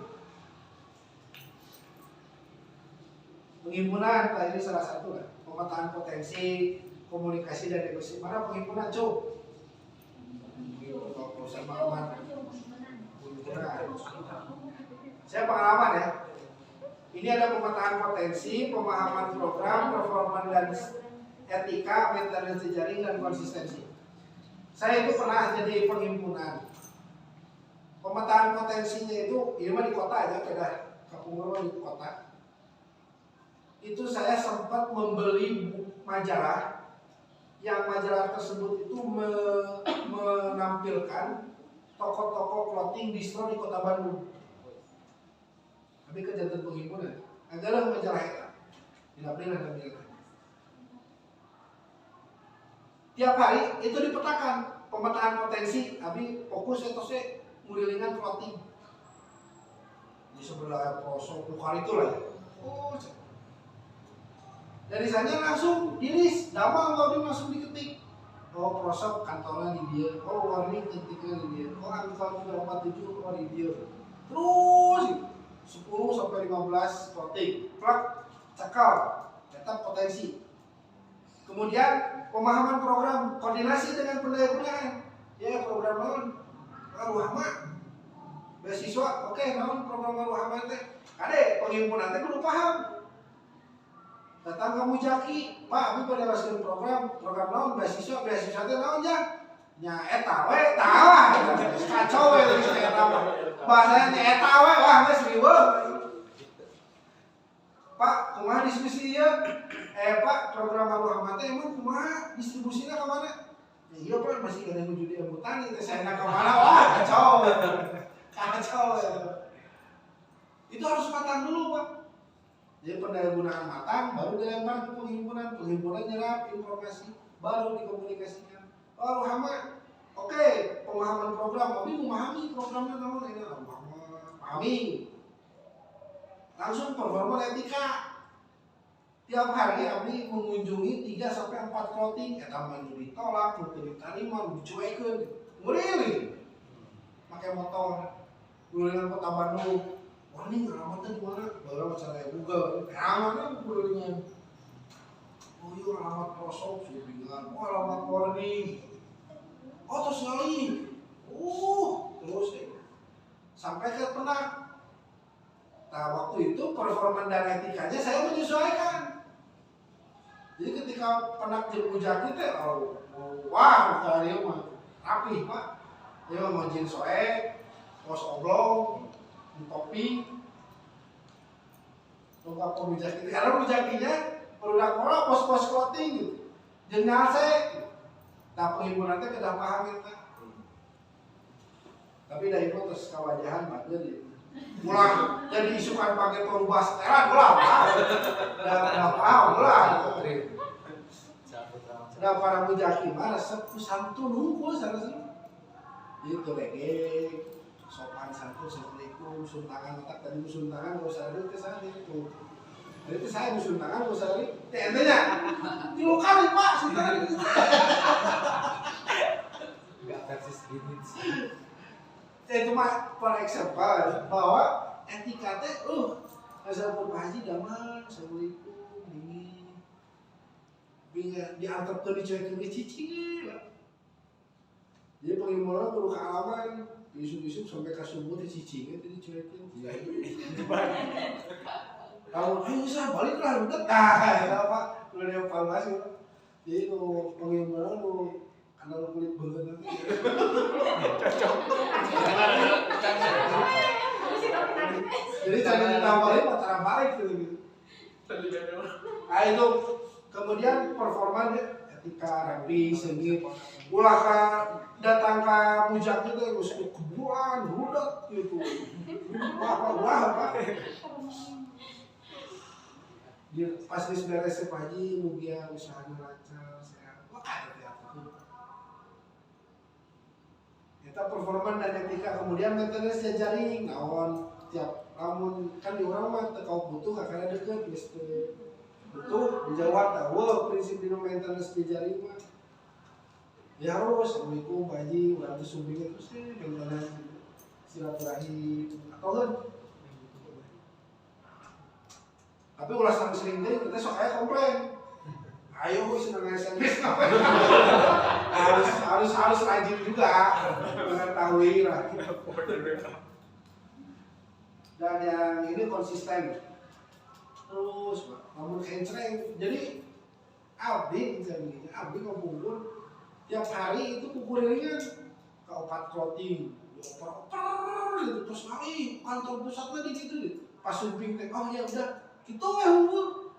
Penghimpunan, ini salah satu kan. Pemetaan potensi, komunikasi dan negosiasi. Mana penghimpunan, Cuk? Perusahaan pengalaman. Saya pengalaman ya. Ini ada pemetaan potensi, pemahaman program, performa dan etika, maintenance jejaring dan konsistensi. Saya itu pernah jadi penghimpunan. Pemetaan potensinya itu, ini mah di kota aja, beda Kapunggur di kota. Itu saya sempat membeli majalah, yang majalah tersebut itu menampilkan toko-toko clothing distro di kota Bandung. Tapi kejadian penghimpunan, adalah majalah itu. Tidak pernah ada. Tiap hari itu dipetakan pemetaan potensi, tapi fokus itu sih ngurilingan clothing di sebelah pelosok bukan itu lah. Oh, dari sana langsung di list, damang kalau langsung diketik. Oh, pelosok kantornya di dia. Oh, warning ketiknya di dia. Oh, angka 47 oh di dia. Terus 10 sampai 15 clothing, plug, cakal, tetap potensi. Kemudian pemahaman program, koordinasi dengan pendaya gunaan. Ya program non, Ruhama, beasiswa, oke, non program Ruhama teh, ade penghimpunan teh kudu paham. Datang kamu jaki, Pak, abi pada masuk program non beasiswa teh non ya, nya eta we, tah, kacau we itu eta mah. Bahasanya eta we, wah geus riweuh. Pak, kumaha diskusi ya? Pak, program Ruhama teh emang kumaha distribusinya ke mana? Ya, iya Pak, masih ada yang judi amutan itu saya nak ke mana? Wah, kacau. Kacau. Itu harus matang dulu, Pak. Jadi pendaya gunaan matang baru dilempar ke penghimpunan nyerap informasi, baru dikomunikasikan. Oh, Ruhama. Oke, pemahaman program, tapi memahami programnya namun ini pahami. Langsung performa etika. Tiap hari Abdi mengunjungi 3 sampai 4 clothing, eta mah ditolak, nu diterima, nu dicuekeun. Ngeureuleuh. Pakai motor. Gulingan kota Bandung. Wah, ini alamatnya di mana? Baru cara Google. Alamatnya gulingan. Oh iya alamat prosop sulingan. Oh alamat warning. Oh terus ngali. Terus deh. Sampai ke penak. Nah waktu itu performa dan etikanya saya menyesuaikan. Jadi ketika penak jeung ujaki teh wah kali mah rapi Pak. Dia mau jin soek, pos oblong, topi. Tunggu apa ujaki? Karena ujakinya produk orang pos-pos clothing gitu. Jeung nyase. Nah penghimpunan teh kedah paham eta. Tapi dari itu terus kawajahan batur ya. Mulai jadi isukan pakai perubahan setelan ulah udah para mujaki mah resep santu nunggu sana itu lege sopan santun, assalamualaikum, musun tangan, tak tadi musun tangan, gak usah ada kesana itu. Jadi itu saya musun tangan, gak usah ada. Entenya, tilu kali pak, sudah. Enggak versi segini sih. Itu mah per example bahwa etika teh, asal Pak Haji damang, assalamualaikum, dingin, bingung diantar ke dicuekin ke cicing ya. Jadi pengimuran kudu kealaman, isu-isu sampai ke subuh di cicingnya tadi dicuekin. Kalau ayo saya balik lah, udah ya Pak, udah ada informasi. Jadi kalau pengimuran lu karena lu kulit banget nanti. Jadi jangan ditawarin pacaran balik gitu. Nah itu kemudian performanya etika rapi sengit. Ulah ka datang ke mujak itu harus keburuan, rudak gitu. Wah Pak. Dia pas beres Pak Haji, mugia usahanya lancar, sehat. Wah ada apa? Kita performa dan etika kemudian maintenance jaring naon tiap lamun kan di orang mah tekau butuh kakak deket geus butuh dijawab tahu prinsip di maintenance jaring mah ya harus assalamualaikum Pak Haji urang teh sumbing terus maintenance silaturahim atau kan tapi ulah sampai sering deui kita sok aya komplain ayo senang SMS harus rajin juga mengetahui lah. Dan yang ini konsisten terus namun kencreng jadi abdi ngumpul tiap hari itu kukuringan ke opat clothing oper gitu terus lagi kantor pusatnya di situ pas sumping teh oh ya udah kita ngumpul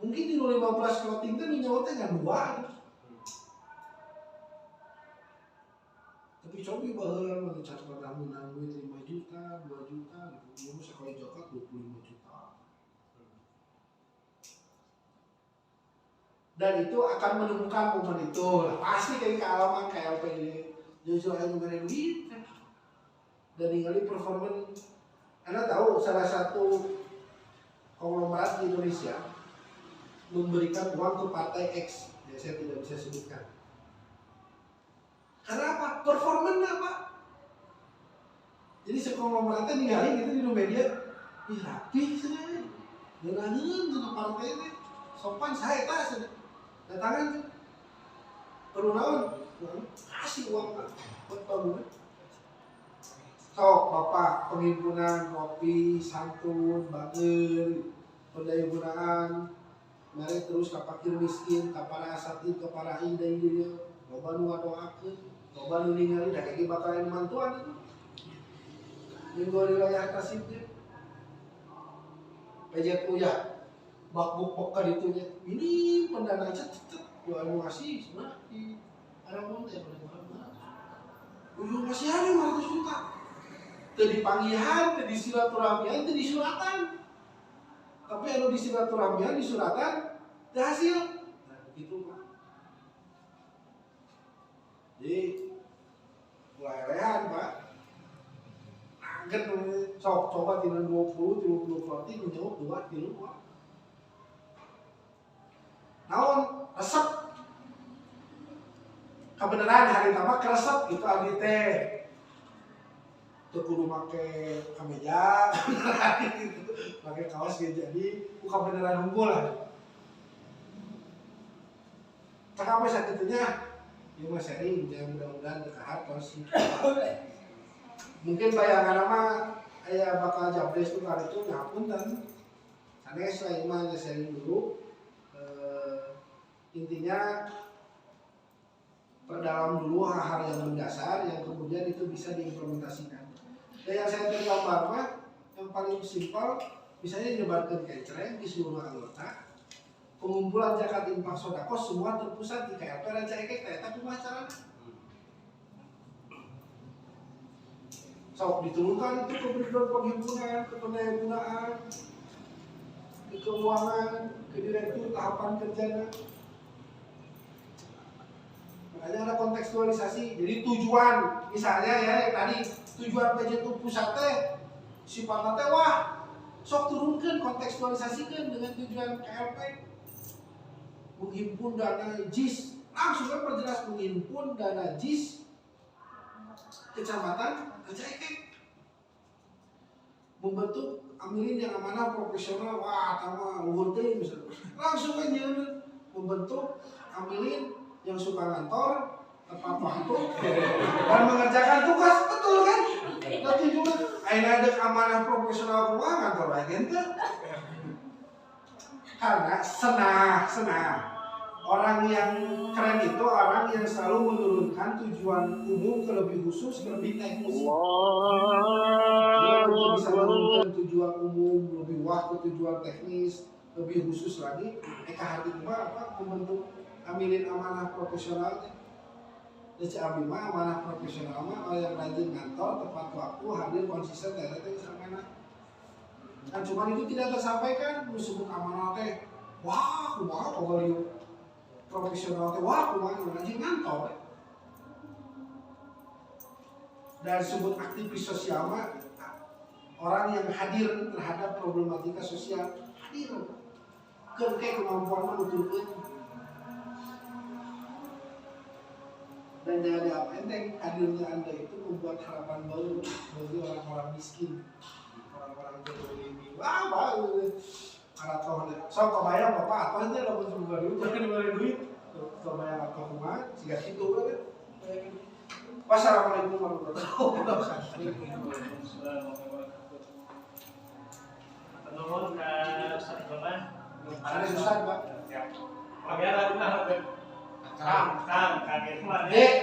mungkin di 15 clothing itu nyawa teh nggak dua tapi coba baheula mah dicatat tahunan duit 5 juta, 2 juta gitu. Mun sekali jokat 25 juta. Dan itu akan menemukan momen itu. Pasti kayak kealaman KLP ini. Jujur aja ngomongin duit. Dan ningali performan Anda tahu salah satu konglomerat di Indonesia memberikan uang ke partai X, ya saya tidak bisa sebutkan. Karena apa? Performanya Pak. Jadi sekonglomeratnya ninggalin gitu di media, ih rapi sih, ngenangin dengan partai ini, sopan saya tas, datangan, perlu naon, kasih uang buat bangunan. Sok Bapak penghimpunan kopi, santun, bager, pendaya gunaan. Mari terus ke fakir miskin, ke para asatid, ke para ide-ide, loba nu ngadoakeun, loba nu ningali da kaki bakalan mantuan itu. Minggu wilayah Tasik PJ Uya, bakbuk peka ditunya. Ini pendana cet, jual nu ngasih sebenarnya di Arabun teh ngasih ada 500 juta. Teu dipanggihan, teu disilaturahmian, teu disuratan. Tapi anu di silaturahmian di suratan teu hasil. Nah, begitu Pak. Jadi lelehan Pak. Angget sok coba tina 20 clothing menjawab 2 3 Pak. Naon resep. Kebenaran hari pertama keresep itu abdi teh. Teu kudu make kameja, pakai kaos gitu jadi bukan beneran unggul lah. Cakap saat itunya, ini mah sering, jangan mudah-mudahan dekahar kaos ini. Mungkin bayangan nama ayah bakal jabdes tuh kali itu ngapunten. Sanes lah ini mah sering dulu. Intinya perdalam dulu hal-hal yang mendasar yang kemudian itu bisa diimplementasikan. Dan yang saya tergambar mah yang paling simpel misalnya nyebarkan kencreng di seluruh anggota pengumpulan zakat infak sodako semua terpusat di KLP Ranca Ekek tapi acaranya sok diturunkan itu ke bidang penghimpunan, ke pendaya ke keuangan, ke direktur tahapan kerjanya hanya ada kontekstualisasi. Jadi tujuan, misalnya ya yang tadi tujuan PJTU pusat teh sifatnya teh wah sok turunkan kontekstualisasikan dengan tujuan KLP menghimpun dana JIS, langsung kan perjelas menghimpun dana JIS kecamatan Kecaikek, membentuk amilin yang amanah profesional, wah sama luhur teh misalnya, langsung aja membentuk amilin yang suka ngantor tepat waktu dan mengerjakan tugas, betul kan? Tapi juga ada amanah profesional rumah ngantor lagi ente. Karena senang orang yang keren itu orang yang selalu menurunkan tujuan umum ke lebih khusus, ke lebih teknis. Dia bisa menurunkan tujuan umum lebih wah ke tujuan teknis lebih khusus lagi. Hati apa membentuk amilin amanah profesional. Jadi ambil mah amanah profesional mah yang rajin kantor tepat waktu hadir konsisten teh sampai nak. Kan cuma itu tidak tersampaikan disebut amanah teh. Wah, kumaha profesional teh wah kumaha rajin kantor. Dan disebut aktivis sosial mah orang yang hadir terhadap problematika sosial, hadir. Kerke kemampuan nuturkeun. Dan jangan diapa enteng, hadirnya Anda itu membuat harapan baru bagi orang-orang miskin, orang-orang yang wah baru ada toh sok kebayang bapak atau itu lo pun juga duit jangan diberi duit kebayang atau rumah jika itu kan. Wassalamualaikum warahmatullahi wabarakatuh. Nuhun ka Ustaz Joman. Ada Ustaz Pak. Ya. Kamera rumah Kang Irfan. Dek.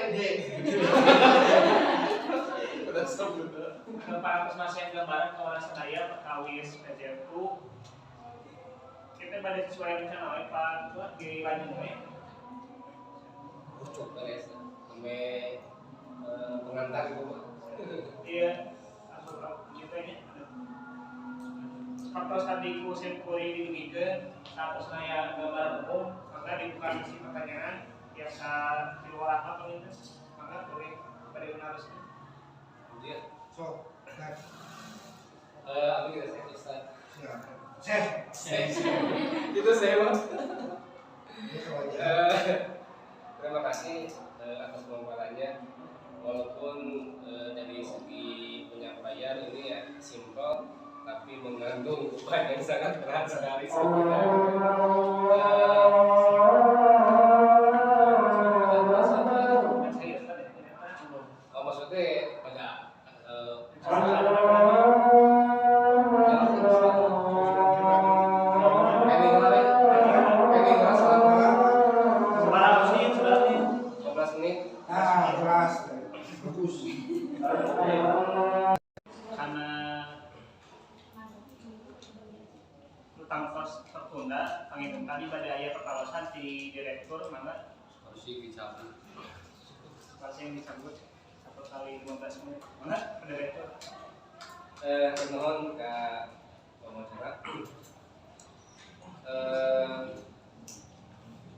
Pak atas masih gambaran kawasan Senaya perkawis PJTU. Kita pada sesuai rencana oleh Pak Tuan di lanjut ya. Cukup beres sampai pengantar itu Pak. Iya. Asal kita ini. Faktor tadi ku sempuri didugikan satu Senaya gambaran umum maka dibuka isi pertanyaan biasa di luar apa pelintas maka boleh pada harusnya. Iya. So, Apa kita saya Ustaz? Saya. Itu saya Bang. Ya, Terima kasih atas pemaparannya. Walaupun dari segi penyampaian ini ya simpel, tapi mengandung beban yang sangat berat sekali maksudnya agak bagus. Karena utang kos tertunda, penghitung tadi pada ayat perkawasan di direktur mana harus dicabut. masih yang disambut 1 kali 15 menit mana direktur. Mohon ke pemacara.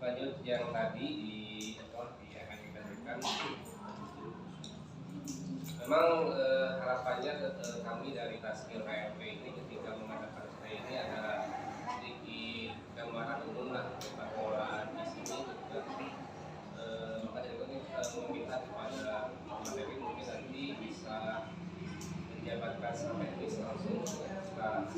Lanjut yang tadi akan diberikan. Memang harapannya kami dari Taskil KLP ini ketika mengadakan survei ini ada sedikit gambaran umum lah tentang pengolahan di sini. Maka dari itu meminta kepada materi mungkin nanti bisa menjabatkan sampai ini langsung setelah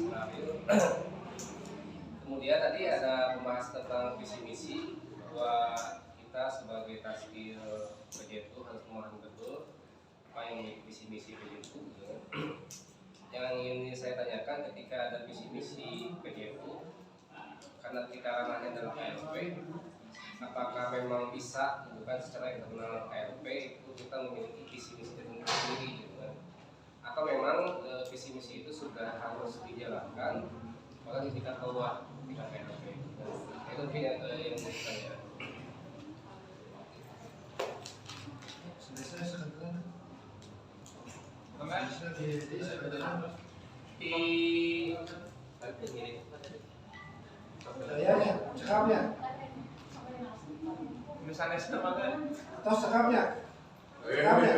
Kemudian tadi ada membahas tentang visi misi bahwa kita sebagai Taskil PJTU harus memahami betul apa yang menjadi visi misi PJTU. Yang ingin saya tanyakan ketika ada visi misi PJTU, karena kita ranahnya adalah KLP, apakah memang bisa bukan secara internal KLP itu kita memiliki visi misi sendiri gitu kan? Atau memang visi misi itu sudah harus dijalankan bahkan di tingkat bawah tingkat KLP? Itu mungkin yang mau saya. Saya cekamnya. sanes nama kan. Atau sekamnya? Sekamnya?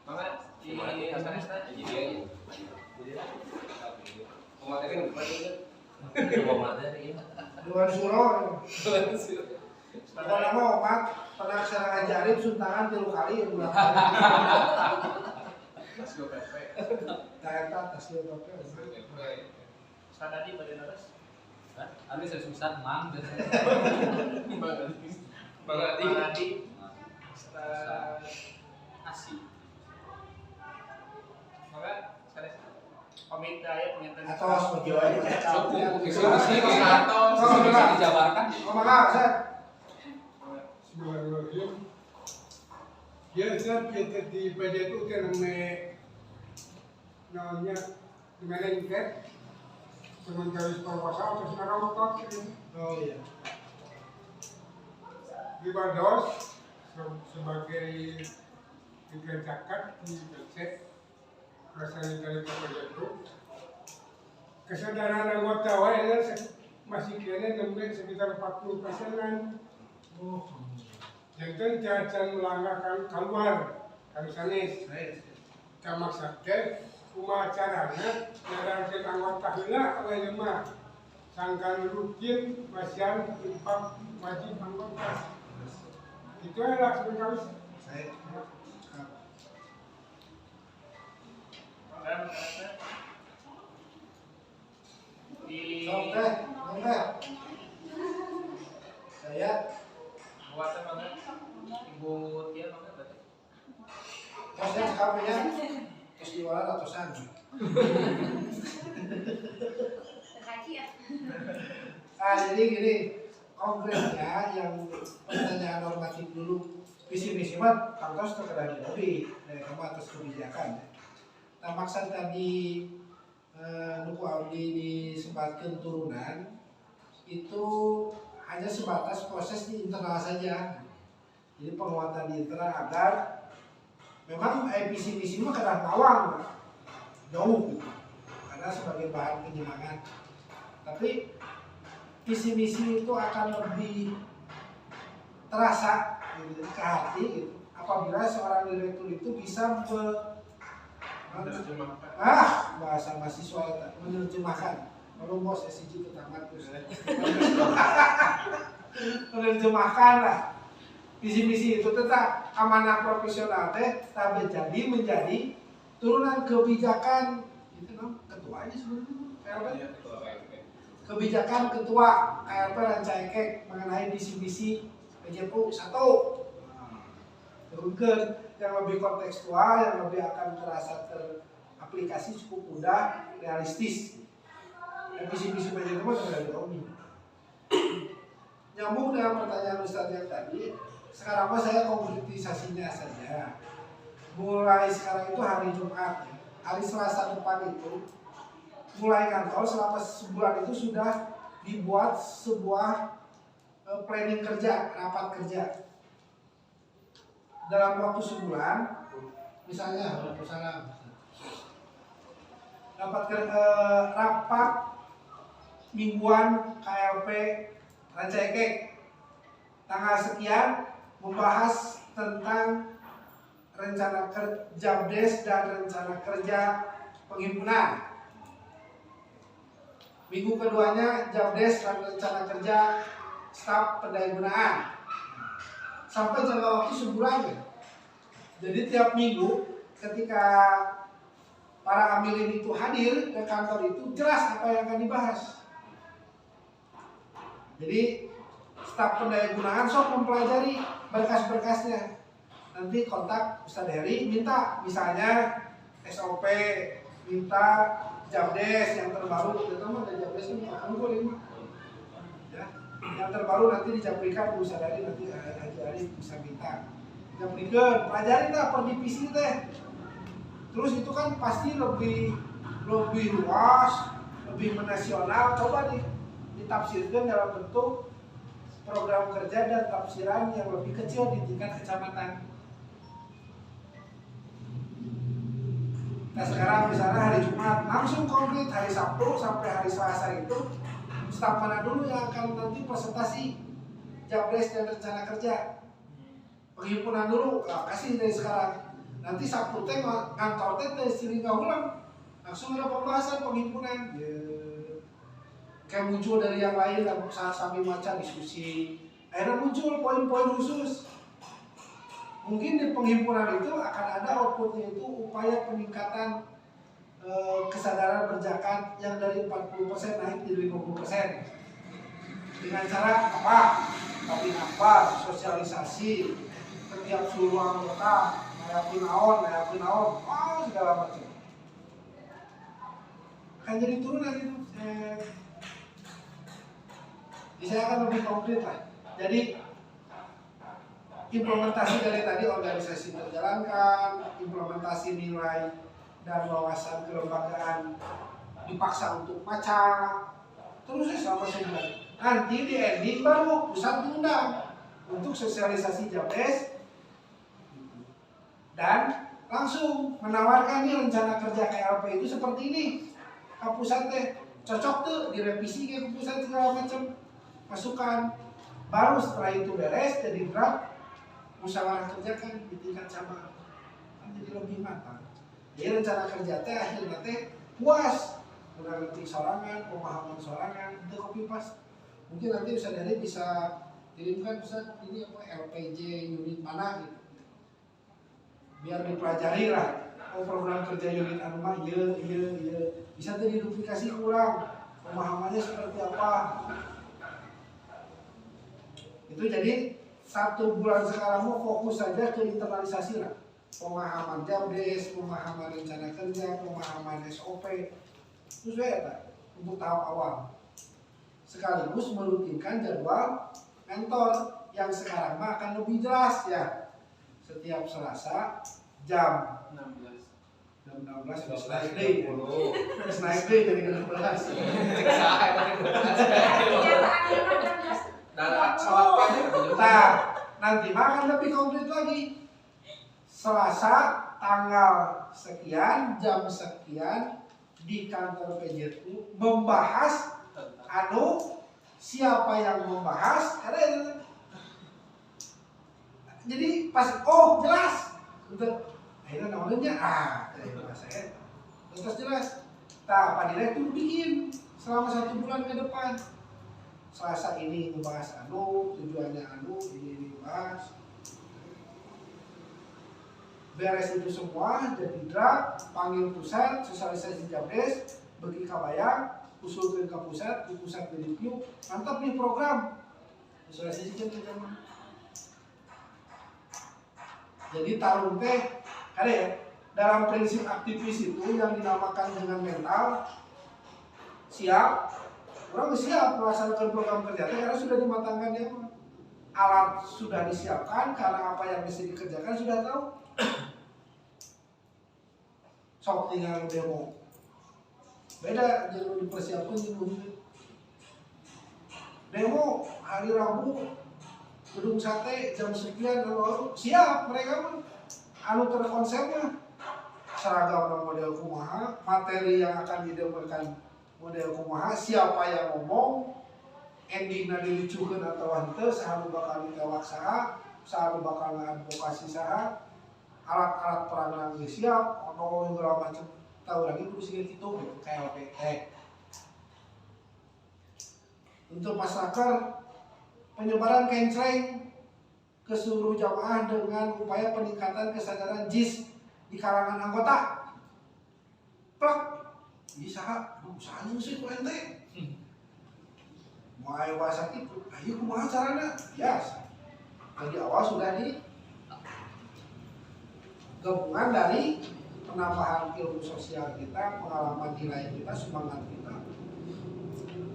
Maka di sanes jadi aja. Pemateri Luar Suro. Kalau nama omat pernah serangan jarim suntangan 3 kali ya bulan. tas gue PP. Ternyata tas dia pakai. Sadadi pada naras. Anu saya susah mang dan Bagadi. asih. Maka sanes pamit daya penyataan. Atau sebagai wajib. Bisa dijabarkan. Oh maka saya Bismillahirrahmanirrahim. Biasa kita di PJ itu kan namanya melengket sementara perwasa terus narawat oh iya. di Bados sebagai tiga zakat di Becek rasanya dari PJ itu kesadaran anggota wae masih kena nembe sekitar 40%-an. Jangan jangan melanggarkan keluar harus sanis. Kamak sakit, rumah acaranya nyarankan anggota hila oleh lemah. Sangkan rutin masyan impak wajib anggota. Itu adalah sebenarnya. Saya Di Oke. Saya buatan mana? Ibu Tia mana berarti? saya sekamnya terus jualan ratusan. Jadi gini, konkretnya yang pertanyaan normatif dulu, visi-misi mah kantos terkadang lebih dari kamu atas kebijakan. Nah maksud tadi Nuku Audi disempatkan turunan itu hanya sebatas proses di internal saja. Jadi penguatan di internal agar memang visi-misi mah kadang tawang jauh gitu. Karena sebagai bahan penyemangat. Tapi visi-misi itu akan lebih terasa gitu, ke hati gitu. Apabila seorang direktur itu bisa bahasa mahasiswa menerjemahkan. Kalau bos SIG itu tamat terus. Menerjemahkan lah visi-misi itu tetap amanah profesional tapi jadi menjadi turunan kebijakan itu ketuanya sebenarnya. Kebijakan ketua KLP Rancaikek mengenai visi-misi PJPU 1. Turunkan yang lebih kontekstual, yang lebih akan terasa teraplikasi cukup mudah, realistis. Visi-visi PJPU itu ada di Romi. Nyambung dengan pertanyaan Ustadz yang tadi, sekarang mah saya konkretisasinya saja. Mulai sekarang itu hari Jumat, hari Selasa depan itu mulai kantor selama sebulan itu sudah dibuat sebuah planning kerja, rapat kerja. Dalam waktu sebulan, misalnya rapat mingguan KLP Rancaikek tanggal sekian membahas tentang rencana kerja Jamdes dan rencana kerja penghimpunan. Minggu keduanya Jamdes dan rencana kerja staf pendayagunaan. Sampai jangka waktu sebulan. Jadi tiap minggu ketika para amilin itu hadir ke kantor itu jelas apa yang akan dibahas. Jadi staf pendayagunaan sok mempelajari berkas-berkasnya. Nanti kontak Ustadz Heri minta misalnya SOP, minta Jamdes yang terbaru, terutama ada Jamdes ini ya, yang terbaru nanti dijabrikan Ustadz Heri, nanti Haji Ari bisa minta jabrikan, pelajari tak per divisi teh. Terus itu kan pasti lebih luas, lebih menasional. Coba ditafsirkan dalam bentuk program kerja dan tafsiran yang lebih kecil di tingkat kecamatan. Nah sekarang misalnya hari Jumat langsung komplit, hari Sabtu sampai hari Selasa itu staf mana dulu yang akan nanti presentasi Jabres dan rencana kerja. Penghimpunan dulu, kasih dari sekarang. Nanti Sabtu teh kantor teh sering ulang, langsung ada pembahasan penghimpunan. Kayak muncul dari yang lain, sambil baca diskusi. Akhirnya muncul poin-poin khusus. Mungkin di penghimpunan itu akan ada outputnya itu upaya peningkatan kesadaran berzakat yang dari 40% naik jadi 50%. Dengan cara apa? Tapi apa? Sosialisasi setiap seluruh anggota, nayakin naon, segala macam. Akan jadi turunan itu. Saya akan lebih konkret lah. Jadi implementasi dari tadi organisasi terjalankan, implementasi nilai dan wawasan kelembagaan dipaksa untuk baca, terus selama sebulan. Nanti di ending baru pusat diundang untuk sosialisasi Jabres dan langsung menawarkan nih rencana kerja KLP itu seperti ini. Ke pusat teh cocok tuh direvisi ke pusat segala macam masukan. Baru setelah itu beres jadi draft musyawarah kerja kan di tingkat cabang kan jadi lebih matang. Jadi rencana kerja teh akhirnya teh puas, udah ngerti sorangan, pemahaman sorangan, itu copy paste. Mungkin nanti bisa kirimkan Ustaz ini apa LPJ unit mana gitu. Biar dipelajari lah. Oh program kerja unit anu mah iya. Bisa tuh diduplikasi kurang, pemahamannya seperti apa. Itu jadi 1 bulan sekarang mau fokus saja ke internalisasi lah. Pemahaman Jabres, pemahaman rencana kerja, pemahaman SOP. Itu saya tak untuk tahap awal. Sekaligus merutinkan jadwal mentor yang sekarang mah akan lebih jelas ya. Setiap Selasa jam 16 naik deh. Naik deh jadi 16. Nah, nanti makan lebih konkret lagi. Selasa tanggal sekian jam sekian di kantor PJTU membahas siapa yang membahas ada itu. Jadi pas jelas untuk akhirnya namanya dari saya terus jelas. Nah, Pak Direktur bikin selama 1 bulan ke depan. Selasa ini membahas tujuannya ini dibahas. Beres itu semua jadi draft, panggil pusat, sosialisasi Jabres, bagi kabayang, usulkan ke pusat direview, mantap nih program. Sosialisasi Jabres. Jadi tarung teh, ada ya, dalam prinsip aktivis itu yang dinamakan dengan mental siap. Orang siap melaksanakan program kerja karena sudah dimatangkan ya, alat sudah disiapkan karena apa yang mesti dikerjakan sudah tahu. Sok tinggal demo. Beda jangan dipersiapkan demo hari Rabu gedung sate jam sekian siap mereka mah terkonsepnya seragam model kumaha, materi yang akan didemokan model kumaha, siapa yang ngomong, endingnya dilicukan atau henteu, saha bakal ditewak saha, saha bakal ngadvokasi saha, alat-alat perang geus siap, ono segala macam. Tahu lagi kudu siga kitu KLP. Untuk masyarakat penyebaran kencreng ke seluruh jamaah dengan upaya peningkatan kesadaran JIS di kalangan anggota. Plak, bisa, usahanya sih ku ente. Mau ayo bahasa itu, ayo kumaha carana? Biasa. Dari awal sudah di gabungan dari penambahan ilmu sosial kita, pengalaman nilai kita, semangat kita.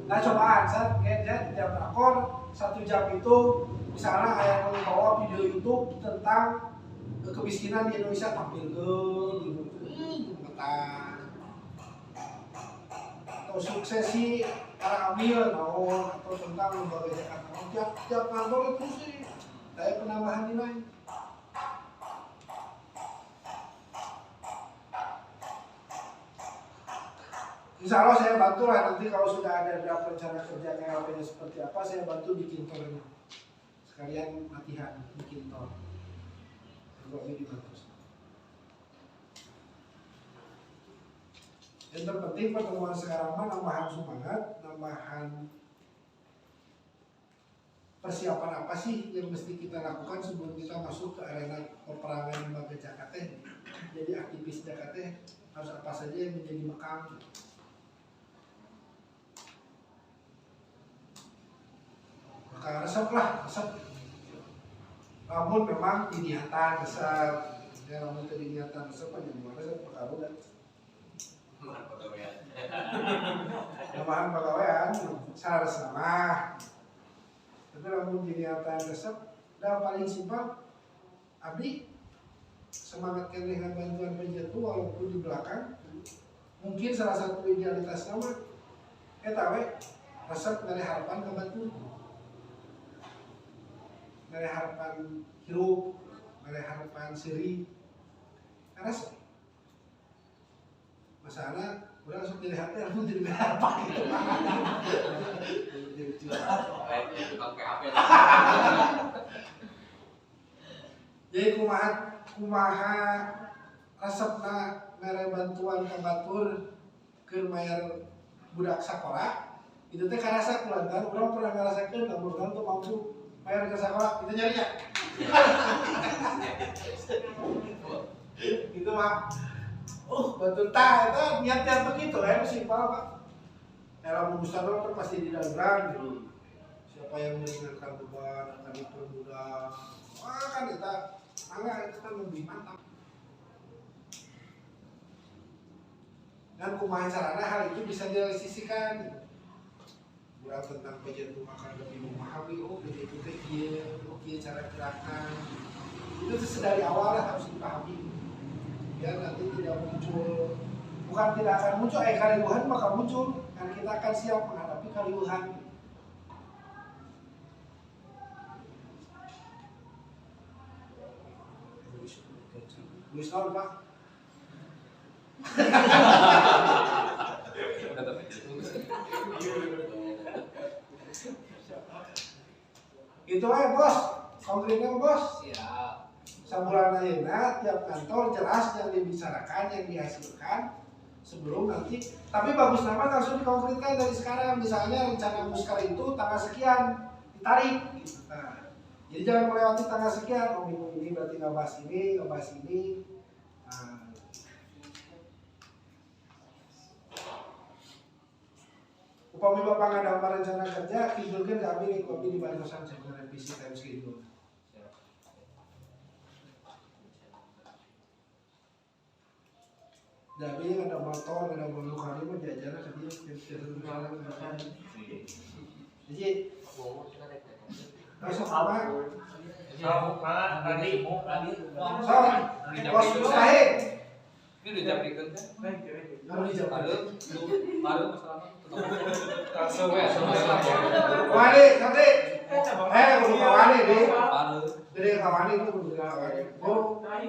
Nah cobaan saat gadget jam rakor 1 jam itu misalnya ayah membawa video YouTube tentang kemiskinan di Indonesia tampil atau suksesi para amil atau tentang lembaga Jakarta. Tiap kantor itu sih saya penambahan nilai. Insya Allah saya bantu lah nanti kalau sudah ada draft rencana kerja KLP-nya seperti apa, saya bantu bikin tornya. Sekalian latihan bikin tor. Kalau ini dibantu. Yang terpenting pertemuan sekarang mah nambahan semangat, nambahan persiapan apa sih yang mesti kita lakukan sebelum kita masuk ke arena peperangan lembaga Jakarta. Jadi aktivis Jakarta harus apa saja yang menjadi bekal. Resep lah, resep. Namun memang diniatan resep, ya namun tadi niatan resep aja gimana resep perkara dan tambahan pegawaian, salah sama. Tapi namun diniatan resep, dan paling simpel, abdi semangatkan dengan bantuan penjatu walaupun di belakang, mungkin salah satu idealitas nama, tahu resep dari harapan kebantu. Dari harapan hirup, dari harapan seri, karena masalah udah langsung pilih hati, langsung jadi harapan gitu. Jadi kumaha resepna mere bantuan ke batur ke mayar budak sekolah itu teh karasa kulantan orang pernah ngerasakeun lamun urang tuh mampu bayar ke sekolah, itu nyarinya. Gitu mah. Betul tah, itu niat-niat begitu ya, simpel Pak. Era memusnah kan pasti di dalam gitu. Siapa yang meringankan beban, akan dipermudah. Wah kan kita, mangga itu kan lebih mantap. Dan kumaha caranya hal itu bisa direalisasikan. Kurang tentang penjatu akan lebih memahami penjatu cara gerakan itu dari awal harus dipahami biar nanti tidak muncul, bukan tidak akan muncul kariuhan bakal muncul dan kita akan siap menghadapi kariuhan. Luis Nol Pak. Itu bos, konkretnya bos. Siap. Sabulan ayeuna tiap kantor jelas yang dibicarakan, yang dihasilkan sebelum nanti. Tapi bagus nama langsung dikonkretkan dari sekarang. Misalnya rencana muskar itu tanggal sekian ditarik. Nah, jadi jangan melewati tanggal sekian. Oh minggu ini berarti nggak bahas ini, nggak bahas ini. Nah, upami bapak ngadamar rencana kerja, tidurkan kami kopi di barisan sebelum revisi time schedule. Jadi ada motor, ada bulu kali mah jajan ke dia, jadi besok apa? Tadi Bos mustahil. Ini udah japikeun kan? Kamu dijawab. Baru masalah. langsung ya. Wali, nanti. Kudu kawani deh. Baru. Jadi kawani itu kudu kawani. Oh. Tadi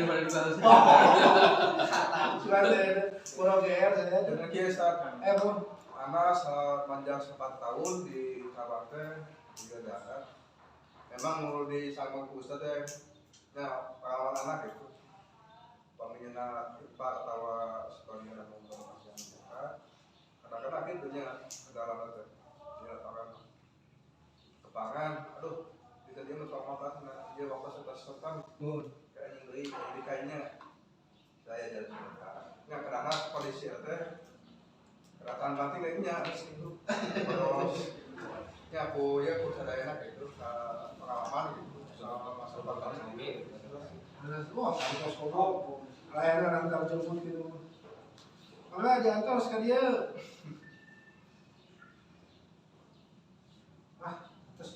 baru baru. Sudah ada kurang GR saya. Demikian saat Bu. anak sepanjang 4 tahun di Kabate juga darat. Memang mau di sama Ustad ya, nah pengalaman anak itu, pemina Pak atau sekolah yang mau masyarakat, kadang-kadang akhirnya kendala itu, dia orang kepangan, aduh, kita dia lupa makan, nah dia waktu setas-setan, kayaknya beli, jadi kayaknya saya jadi nggak karena kondisi itu keratan banting lainnya harus itu terus ya aku sudah enak itu pengalaman gitu selama masa bertahun ini Wah, kantor komo layanan antar jemput gitu. Maka diantar sekali dia. Terus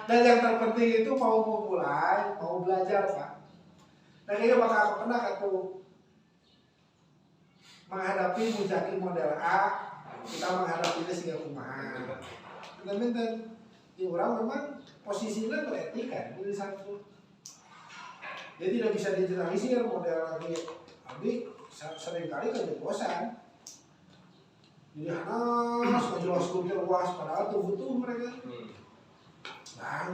dan yang terpenting itu mau memulai, mau belajar Pak. Dan kayaknya bakal pernah tuh menghadapi mujaki model A, kita menghadapinya sehingga kumaha. Teman-teman, di orang memang posisinya beretika, ini satu. dia tidak bisa digeneralisir model lagi. Abdi seringkali keceplosan. Jadi hanas ngejelaskeun luas padahal tuh butuh mereka. Nah,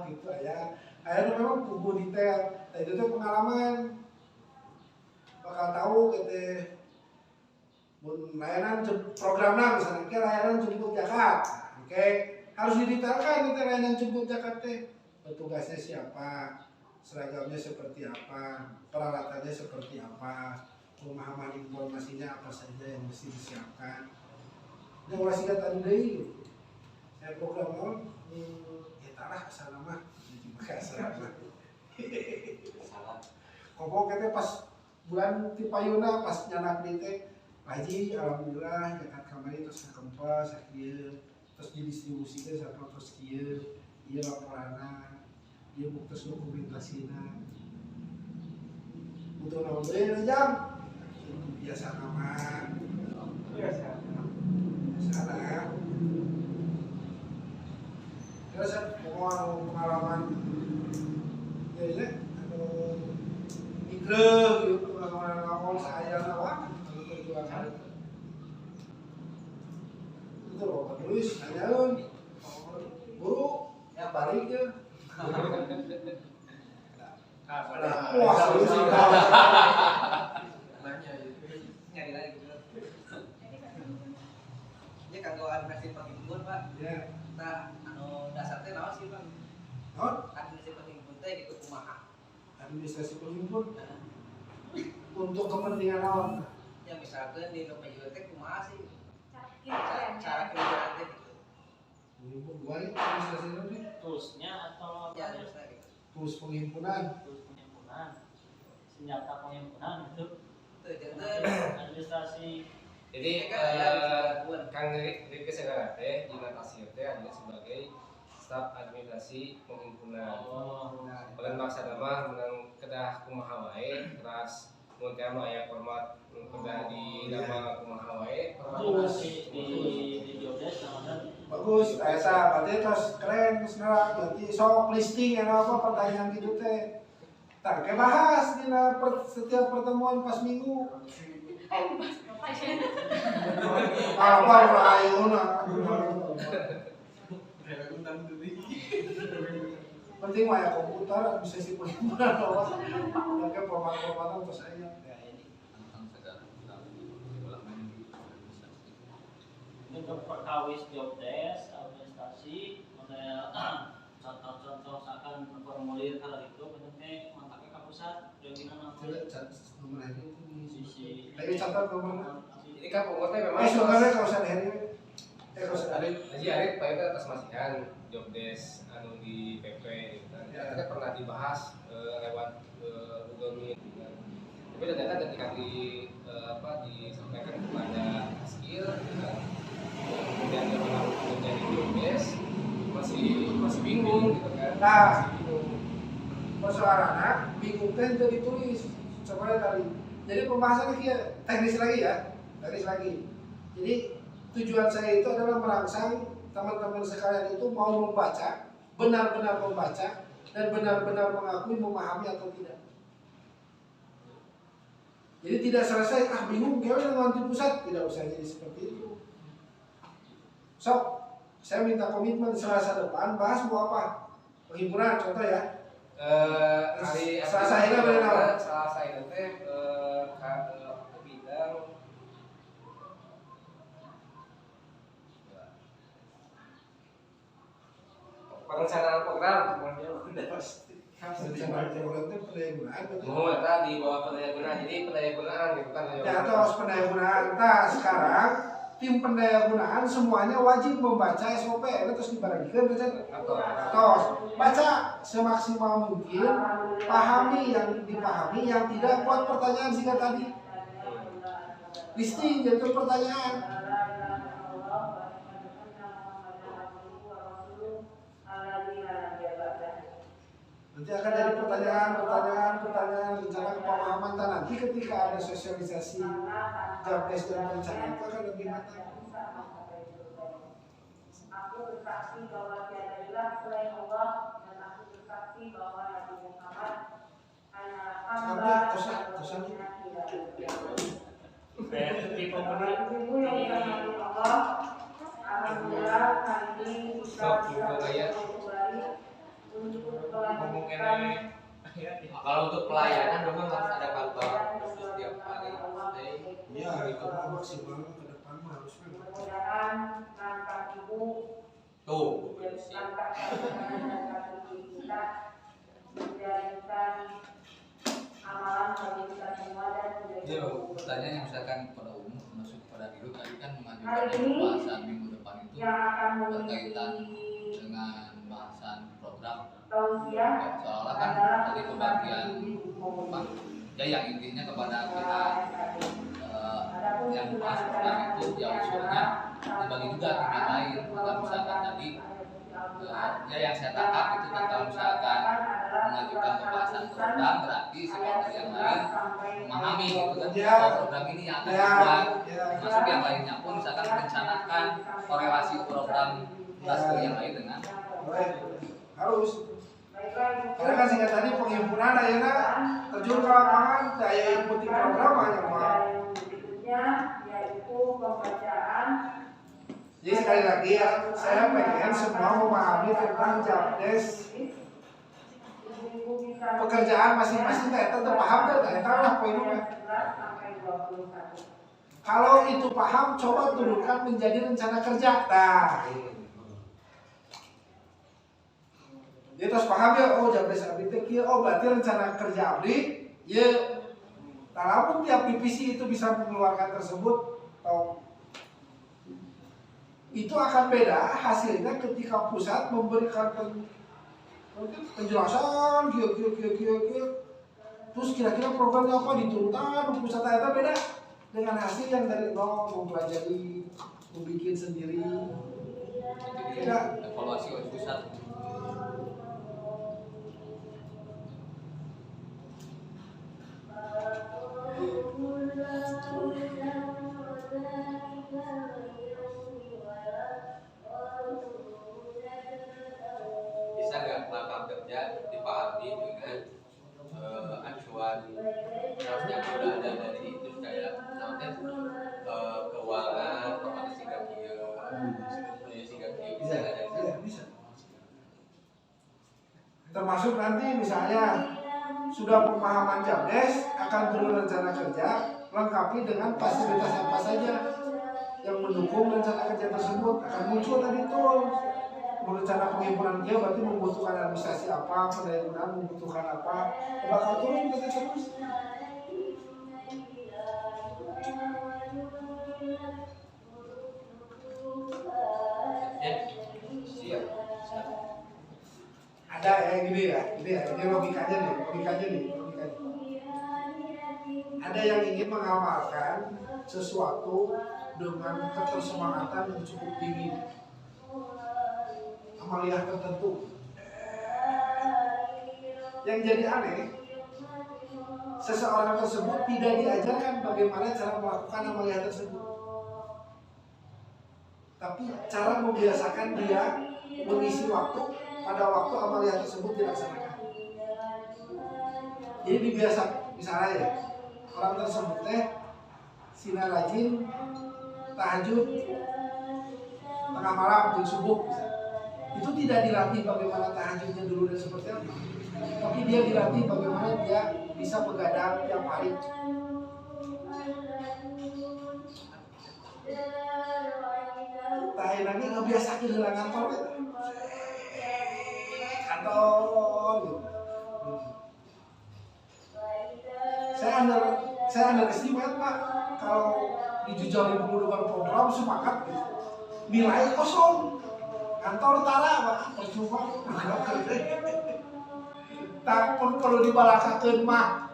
gitu ya. Akhirnya memang kubu detail. Nah, itu tuh pengalaman. Bakal tahu gitu. Layanan programnya misalnya, layanan jemput zakat. Oke, harus didetailkan itu layanan jemput zakat teh. Petugasnya siapa, seragamnya seperti apa, peralatannya seperti apa, pemahaman informasinya apa saja yang mesti disiapkan. Yang masih tadi deh, saya program on, ya tanah asal nama, jadi asal nama. Kok kita pas bulan Tipayuna pas nyanak di teh, Haji alhamdulillah zakat kamari terus kempas, terus didistribusikan sama terus iya laporanna, iya bukti dokumentasinya. Butuh nama beli jam, biasa nama. Sana. Terus mau pengalaman ya anu ikrem gitu pengalaman saya lawan perjuangan itu loh tulis nanyaun guru yang balik ya wah serius Nyari lagi gitu. Ini kanggo administrasi penghimpun, Pak. ya Nah, anu dasar teh naon sih, Bang? non Administrasi penghimpun teh gitu kumaha? administrasi penghimpun untuk kepentingan naon Ya misalkan di Indonesia teh kumaha sih? Cara Cara kerjaan teh gitu. penghimpun gua ini administrasi naon nih Toolsnya atau Ya terus gitu. tools penghimpunan tools penghimpunan, senjata penghimpunan itu Tuh janten administrasi. Jadi ya Kang Riki Segara teh Dina Tasir teh adalah sebagai staf administrasi penghimpunan. Bulan maksudna mah menang kedah kumaha wae, teras mun teh mah aya format kedah di nama kumaha wae, Terus di jobdesk namanya bagus eta berarti terus keren terus nara berarti sok listing ya apa pertanyaan gitu teh tak kayak bahas di setiap pertemuan pas minggu apa ayuna penting mah ya komputer bisa si penghimpunan bahwa pakai format-formatan terus aja untuk perkawis jobdesk, administrasi, model contoh-contoh seakan formulir kalau itu bentuknya mantaknya ke pusat, jadinya namanya nomor ini itu sisi. ayo catat nomornya Jadi kan pokoknya memang sebenarnya kalau usah hari kalau usah hari Haji Arif Pak itu atas masihan jobdesk anu di PP gitu kan. Ya. Kita pernah dibahas lewat Google Meet gitu kan. Tapi ternyata ketika disampaikan kepada skill gitu kan. Kemudian dia menjadi jobdesk masih bingung gitu kan. nah persoalannya bingung teh itu ditulis coba tadi jadi pembahasannya kia teknis lagi ya teknis lagi jadi tujuan saya itu adalah merangsang teman-teman sekalian itu mau membaca benar-benar membaca dan benar-benar mengakui memahami atau tidak jadi tidak selesai bingung gimana dengan pusat tidak usah jadi seperti itu sok saya minta komitmen Selasa depan bahas mau apa penghimpunan contoh ya Hari Selasa ini boleh naon? Selasa ini teh ke bidang perencanaan program. rencana program itu pendayagunaan betul Oh, tadi bawa pendayagunaan. Jadi pendayagunaan gitu kan. ya terus pendayagunaan nah sekarang tim pendayagunaan semuanya wajib membaca SOP terus dibagikan terus baca semaksimal mungkin pahami yang dipahami yang tidak buat pertanyaan singkat tadi listing jadi pertanyaan nanti akan jadi pertanyaan rencana pemahaman nanti ketika ada sosialisasi jobdesk dan rencana itu akan lebih matang. Aku bersaksi bahwa tiada ilah selain Allah dan aku bersaksi bahwa Nabi Muhammad kosan. di pemenang Kalau untuk pelayanan memang harus ada kantor khusus tiap hari. Ya, itu maksimal ke depan harus memang. Tuh, Ya, pertanyaannya misalkan pada umum masuk pada dulu tadi kan mengajukan pembahasan minggu depan itu berkaitan dengan bahasan program. Ya, seolah kan tadi pembagian ya yang intinya kepada pihak yang bahas program itu ya usulnya dibagi juga dengan lain. Kalau misalkan tadi ya yang saya tangkap itu kan kalau misalkan mengajukan pembahasan program berarti sekelompok yang lain memahami gitu kan bahwa program ini yang akan dibuat masuk yang lainnya pun misalkan merencanakan korelasi program ke yang lain dengan harus karena kan singkat tadi penghimpunan ayeuna terjun ke lapangan daya ikuti program hanya mah. Jadi sekali lagi ya, saya pengen semua memahami tentang Jabdes pekerjaan masing-masing. Kita tuh paham tuh, kita lah poinnya. Kalau itu paham, coba turunkan menjadi rencana kerja. Nah, dia terus paham ya, oh Jabdes abdi teh oh berarti rencana kerja abdi, ya. Walaupun tiap divisi itu bisa mengeluarkan tersebut, itu akan beda hasilnya ketika pusat memberikan penjelasan terus kira-kira programnya apa diturunkan pusat itu beda dengan hasil yang dari nol mempelajari membuat sendiri beda. evaluasi oleh pusat. Bisa nggak langkah kerja dipahami dengan acuan yang sudah ada dari itu kayak namanya keuangan atau sehingga bisa nggak dari sana? Bisa. Termasuk nanti misalnya sudah pemahaman Jabdes akan turun rencana kerja lengkapi dengan fasilitas apa saja yang mendukung rencana kerja tersebut akan muncul tadi tuh. Rencana penghimpunan dia berarti membutuhkan administrasi apa, pendayagunaan membutuhkan apa, bakal turun gitu terus. Ya, siap. Ada ya gini ya, ini logikanya nih. Ada yang ingin mengamalkan sesuatu dengan ketersemangatan yang cukup tinggi. Amaliyah tertentu. Yang jadi aneh, seseorang tersebut tidak diajarkan bagaimana cara melakukan amaliyah tersebut. Tapi cara membiasakan dia mengisi waktu pada waktu amaliyah tersebut dilaksanakan. Jadi dibiasakan, misalnya ya, orang tersebut sinar rajin tahajud tengah malam jam subuh misalnya. Itu tidak dilatih bagaimana tahajudnya dulu dan seperti apa, tapi dia dilatih bagaimana dia bisa begadang tiap hari. Tahin lagi ngebiasakan hilang kantor gitu. Saya underestimate Pak kalau dijujur dengan program semangat gitu. Nilai kosong. Kantor tara Pak, percuma. Takpun perlu dibalakakeun mah.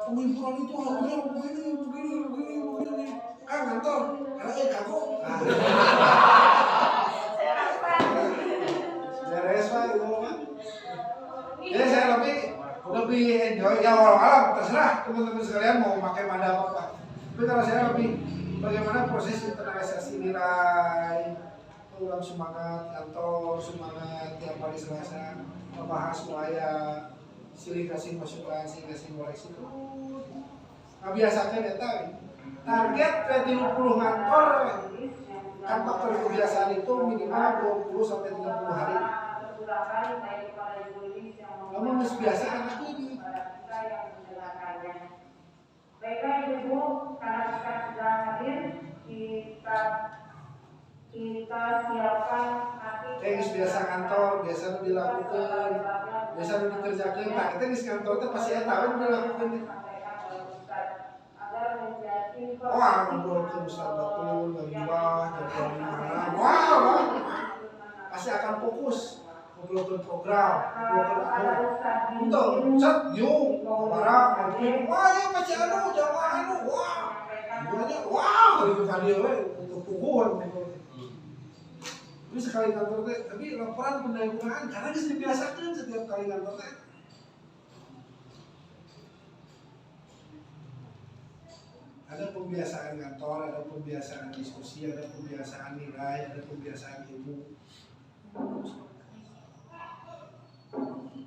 Pengimpunan itu harusnya begini. Kan kantor, karena kaku. Beres Pak itu Pak. Jadi saya lebih enjoy ya walau terserah teman-teman sekalian mau pakai mada apa. Tapi kalau saya lebih bagaimana proses internalisasi nilai, kurang semangat kantor, semangat tiap hari Selasa membahas mulaya silih kasih masukan, silih kasih koreksi terus. Nah, biasakan ya target 30 kantor kan faktor kebiasaan itu minimal 20 sampai 30 hari. Namun biasa kan aku ini. Baiklah Ibu, karena kita sudah hadir, kita siapkan nanti. Biasa kantor, biasa dilakukan, biasa dikerjakan. Nah, kita di kantor itu pasti ya tahu dilakukan. Wah, ngobrol ke Ustaz Batul, Mbak, jadwal di mana? Wah, pasti akan fokus. Ngobrolkan program, ngobrolkan untuk Ustaz, yuk, barang, wah, ya pasti jangan wah, gimana? Wah, itu tadi untuk pukul. Tapi sekali kantor teh, tapi laporan pendampingan karena dibiasakan setiap kali kantor teh. Ada pembiasaan kantor, ada pembiasaan diskusi, ada pembiasaan nilai, ada pembiasaan ilmu.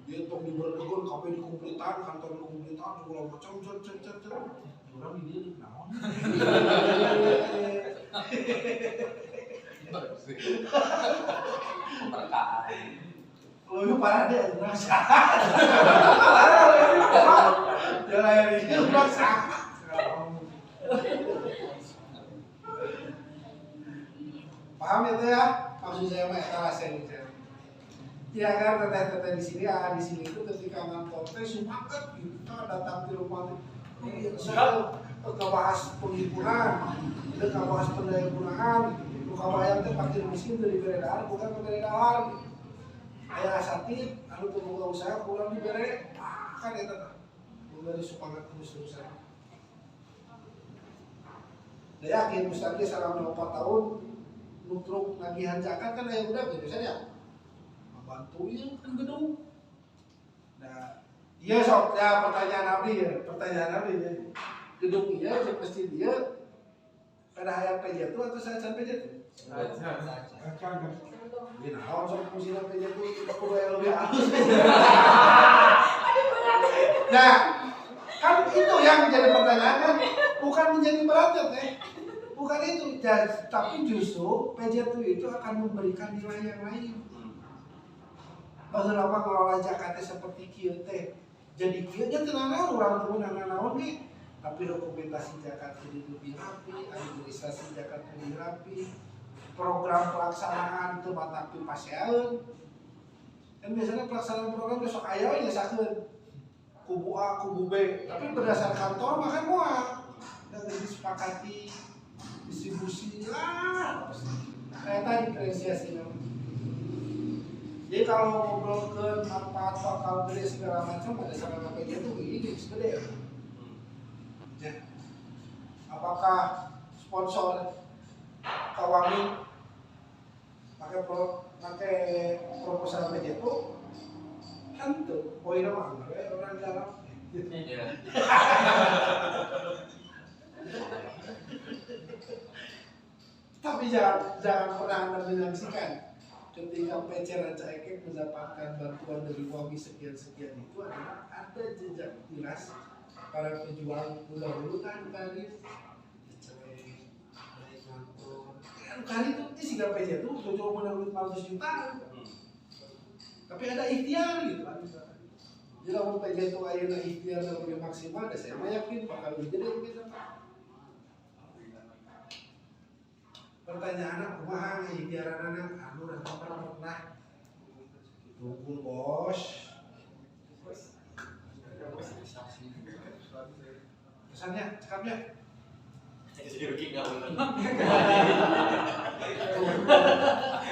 Dia untuk diberdegun, kafe dikumplitan, kantor dikumplitan, segala macam, cet. Orang ini naon. Berkah. Lu parah deh, merasa. Jangan ini merasa. Paham ya? Maksud saya mah etalase ini. Ya kan teteh-teteh di sini itu ketika ngantor teh semangat gitu, datang di rumah saya bahas penghiburan, kita bahas pendaya gunaan, bukan bayar teh fakir miskin dari beredar, bukan beredar. Ayah sakit, anu pembuka usaha kurang diberi, kan itu memberi semangat terus-terusan. Saya yakin Ustaznya selama 4 tahun nutruk nagihan zakat kan ayah udah gitu saja. Bantuin kan gedung. Nah, iya sob, ya pertanyaan Abdi ya. Gedung iya, masjid dia. Pada hayat PJ itu atau saat PJ itu? Ini naon sob fungsinya PJ itu aku bayar lebih halus. Nah, kan itu yang menjadi pertanyaan kan, bukan menjadi berat ya teh. Bukan itu, tapi justru PJ itu akan memberikan nilai yang lain. Baheula mah ngelola Jakarta seperti kieu teh. Jadi kieu nya teu naon urang teu meunang naon ge, tapi dokumentasi Jakarta jadi lebih rapi, administrasi Jakarta lebih rapi, program pelaksanaan teu matapi paseaeun. Kan biasanya pelaksanaan program besok aya we nyasakeun kubu A, kubu B, tapi berdasar kantor mah kan moal. Dan disepakati distribusi lah. Kayak tadi diferensiasi namanya. Jadi kalau ngobrol ke manfaat bakal gede segala macam pada saat PJ itu begini gede ya. Ya. Apakah sponsor Kawangi pakai proposal PJ itu kan tuh poinnya mah orang dalam. Tapi jangan pernah Anda menyaksikan ketika PC Ranca Ekek mendapatkan bantuan dari Wabi sekian-sekian itu adalah ada jejak jelas para pejuang dulu kan karir cerai dari kantor kali itu ini sih PC itu tujuh menang 500 juta tapi ada ikhtiar gitu kan jadi kalau PC itu akhirnya ikhtiar lebih maksimal saya yakin bakal lebih gede gitu. Pertanyaan kumaha ikhtiaran anak anu dan pernah tunggu bos pesannya cekapnya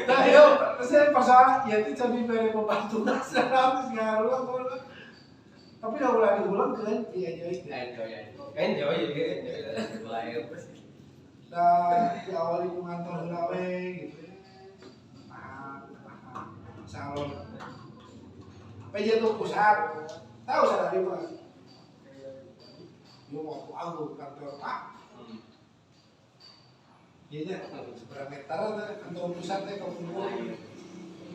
nah yuk saya persoalan ya itu jadi dari membantu secara segala tapi udah mulai diulang kan enjoy dan diawali mengantar gawe gitu salon PJ itu pusat tahu saya dari mana dia mau aku kantor Pak Iya, seberapa meter kantor pusat teh kalau kumpul ini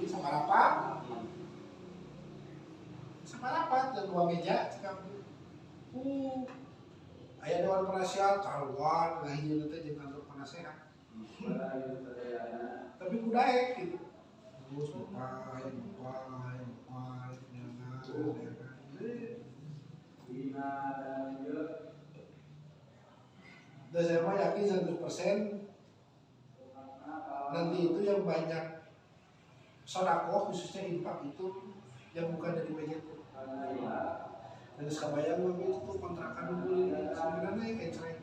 sama rapat, dan 2 meja sekarang. Ayah dewan penasehat kaluan, nggak hijau nanti jadi kantor penasehat. Tapi kudaek gitu. Terus bapak, dan saya mah yakin 100% nanti itu yang banyak sodako khususnya infak itu yang bukan dari PJT. Dan sekarang itu tuh kontrakan dulu ini sebenarnya kayak cerai.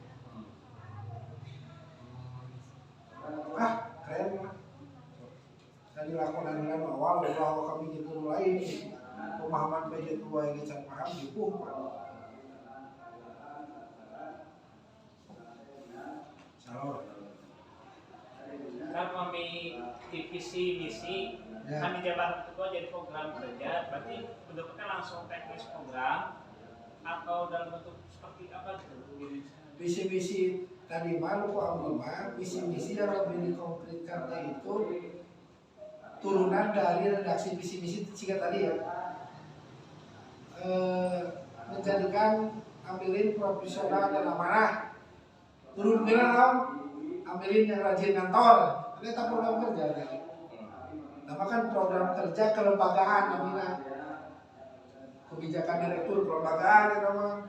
Keren lah. Tadi lakonan awal bahwa kami gitu mulai pemahaman PJT yang kita paham gitu. Kan kami visi misi kami jabat ketua jadi program kerja, berarti bentuknya langsung teknis program atau dalam bentuk seperti apa gitu? Visi misi tadi malu Pak visi misi yang lebih dikonkretkan itu turunan dari redaksi visi misi jika tadi ya menjadikan ambilin profesional dan amanah turun bilang ambilin yang rajin kantor. Kita program kerja tadi. Namakan program kerja kelembagaan namanya. Kebijakan direktur kelembagaan ya nama.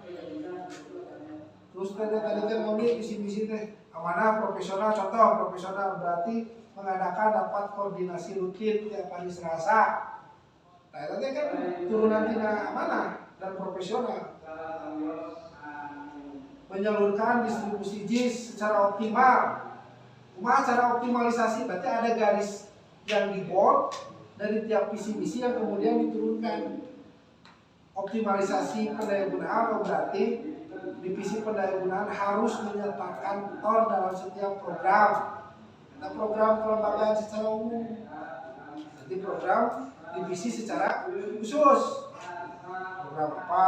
Terus tadi kan ngomongin visi-misi teh amanah profesional, contoh profesional berarti mengadakan rapat koordinasi rutin tiap hari Selasa. Nah itu kan turunan tina amanah dan profesional. Menyalurkan distribusi JIS secara optimal. Cara optimalisasi berarti ada garis yang di bold dari tiap visi misi yang kemudian diturunkan. Optimalisasi pendayagunaan berarti divisi pendayagunaan harus menyertakan TOR dalam setiap program. Nah, program kelembagaan secara umum. Nanti program divisi secara khusus. Program apa?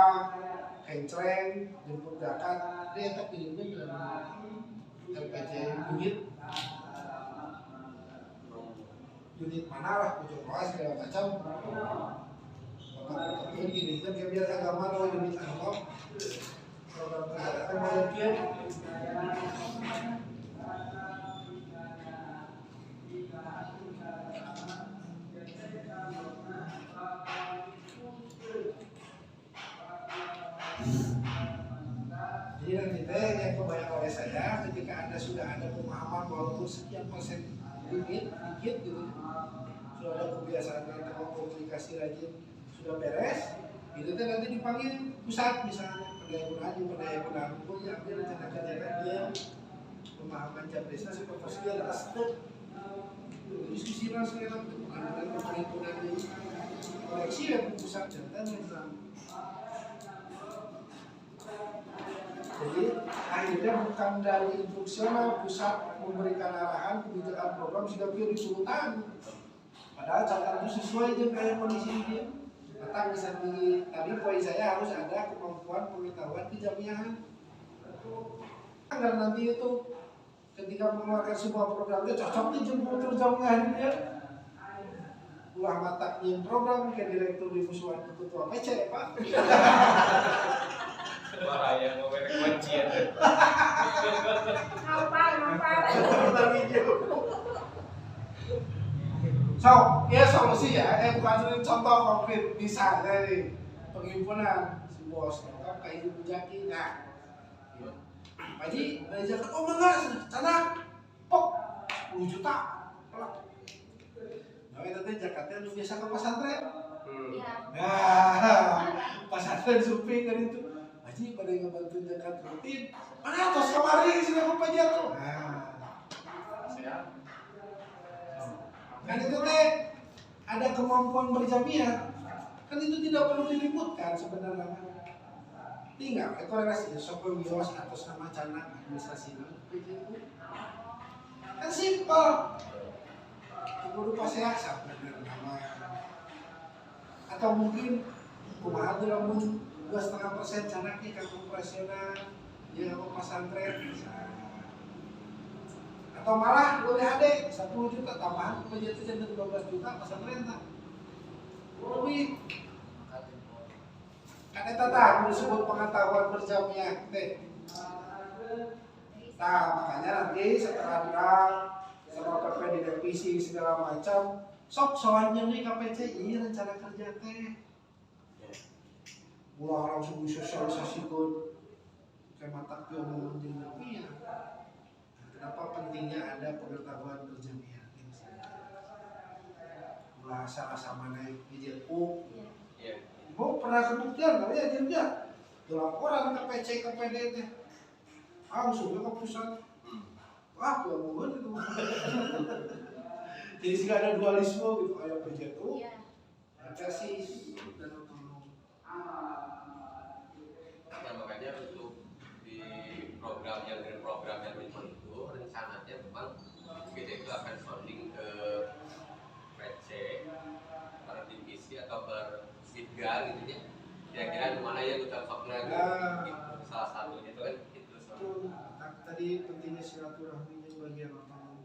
Kencreng, jemput zakat, dia tak pilihnya dalam LPJ unit mana lah, pojok bawah segala macam. Bapak gini, kan biar agama kalau unit apa program kerja mau kian. Jadi nanti yang kebanyakan oleh saya ketika Anda sudah ada pemahaman walaupun sekian persen dikit gitu, sudah ada kebiasaan Anda komunikasi rajin sudah beres, itu nanti dipanggil pusat misalnya pendayagunaan hukum yang ambil rencana kerja dia pemahaman jam desa seperti dia atas itu diskusi langsung bukan dengan perhimpunan ini koleksi yang pusat jantan jadi akhirnya bukan dari instruksional pusat memberikan arahan kebijakan program sudah biar disurutan padahal catatan itu sesuai dengan kayak kondisi dia datang bisa di tadi poin saya harus ada kemampuan pengetahuan kejamiahan agar nanti itu ketika mengeluarkan sebuah program itu cocok dijemput terjamiahan dia ulah mata nyin program ke direktur di musuhan ketua PC Pak bahaya mau merek kuncian. So, ya solusi ya, bukan contoh konkret bisa dari penghimpunan si bos lengkap kayak ibu jaki, nah, Pak Haji, Jakarta, oh enggak, sana, pok, 10 juta, pelak. Nah, itu teh Jakarta lu biasa ke pesantren, nah, pesantren suping kan itu. Haji pada yang ngebantu Jakarta rutin, mana tos kemarin sih aku pajak tuh. Nah, siap. Kan itu teh ada kemampuan berjamiah, kan itu tidak perlu diributkan sebenarnya. Tinggal korelasi sopir bios atas nama canak administrasi kan simpel. Kudu paseak sebenarnya nama atau mungkin kumaha tuh lamun 2,5% canaknya kan operasional ya pesantren Atau malah boleh ada 10 juta tambahan ke PJT jadi 12 juta pesantren tak lebih kan eta tah disebut pengetahuan berjamiah teh. Nah makanya nanti setelah draft sama PP direvisi segala macam sok soalnya nih KPCI rencana kerja teh mulai langsung disosialisasikan kayak mata pion menjadi ya. Kenapa pentingnya ada pengetahuan berjamiah? Bahasa sama naik IJU. Mau pernah kebuktian nggak ya juga? Laporan ke PC ke PD teh. Langsung ke pusat. Wah, gua mau itu. Jadi sih ada dualisme gitu, ada PJU, ada sis dan otonom. Nah, makanya untuk di program yang dari program yang itu rencananya memang kita itu akan sounding ke PC per divisi atau per sidga gitu ya. Kira-kira di mana ya kita cocoknya gitu. Salah satunya itu kan itu Tadi pentingnya silaturahmi yang bagian otonom.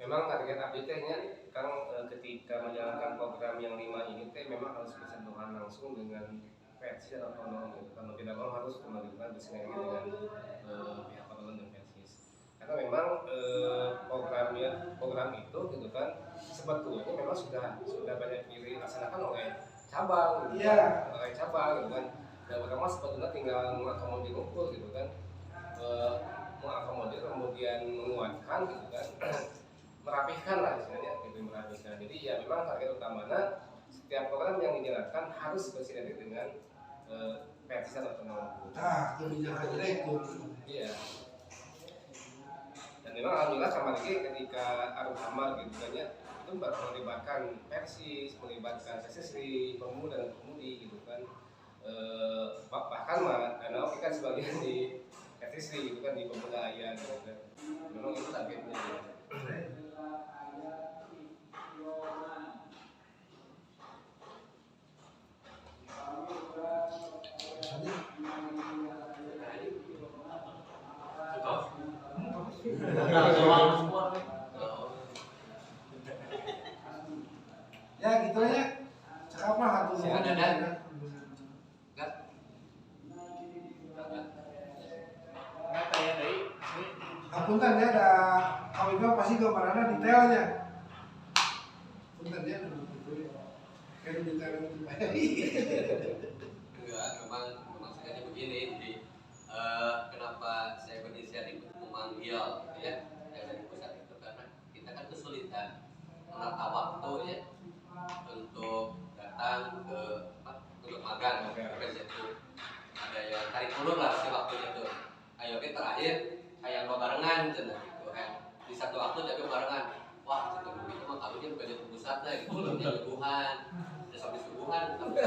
Memang target abdi tehnya Kang ketika menjalankan program yang 5 ini teh memang harus bersentuhan langsung dengan versi dan otonom gitu. Kalau tidak mau harus kembalikan bersinergi dengan pihak otonom dan versis. Karena memang program itu gitu kan sebetulnya memang sudah banyak dilaksanakan oleh cabang gitu kan, oleh cabang gitu kan. Dan pertama sebetulnya tinggal mengakomodir ukur gitu kan, mengakomodir kemudian menguatkan gitu kan. Merapihkan lah istilahnya gitu, merapihkan. Jadi ya memang target utamanya setiap program yang dijalankan harus bersinergi dengan versi dan otonom. Kebijakan direktur. Iya. Dan memang alhamdulillah sama lagi ketika Arung Hamar gitu kan ya, itu melibatkan versi, melibatkan sesri, pemuda dan pemudi gitu kan. Bahkan mah karena kita sebagian di versi gitu kan di pemberdayaan gitu kan. Memang itu targetnya. Ya gitu aja. Cakap mah hatu ya ada. Apunten ya ada kami bilang pasti gambarannya detailnya. Apunten ya kayak detail Enggak, memang sengaja begini. Jadi kenapa saya berinisiatif untuk memanggil ya dari pusat itu karena kita kan kesulitan menata waktu ya untuk datang ke untuk magang ke PJT. Ada yang tarik ulur lah si waktunya itu. Ayo kita terakhir kayak barengan gitu kan. Di satu waktu tapi barengan. Wah, itu mah kalunya bukan di pusat lah gitu. Belumnya subuhan. Terus sampai subuhan sampai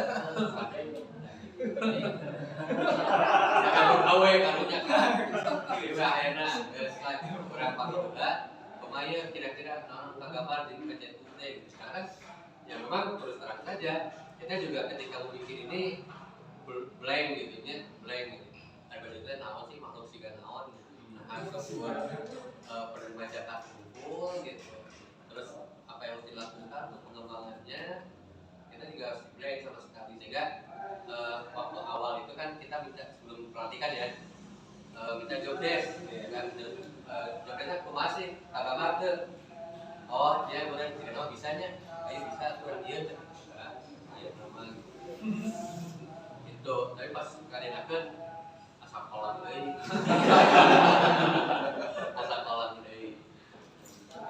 kalau gawe kalunya kan. Udah enak. Setelah beberapa bulan pemain kira-kira gambar di PJT sekarang ya memang terus terang saja kita juga ketika memikir ini blank gitu ya, blank gitu. Ada juga naon sih makhluk siga naon harus keluar penerima zakat kumpul gitu. Terus apa yang harus dilakukan untuk pengembangannya kita juga harus blank sama sekali sehingga waktu awal itu kan kita minta sebelum pelantikan ya minta job desk ya kan job desknya masih agak market. Oh dia benar tidak bisanya ayo bisa turun dia ayo normal itu tapi pas kadenakeun asal kolam deui asal kolam deui.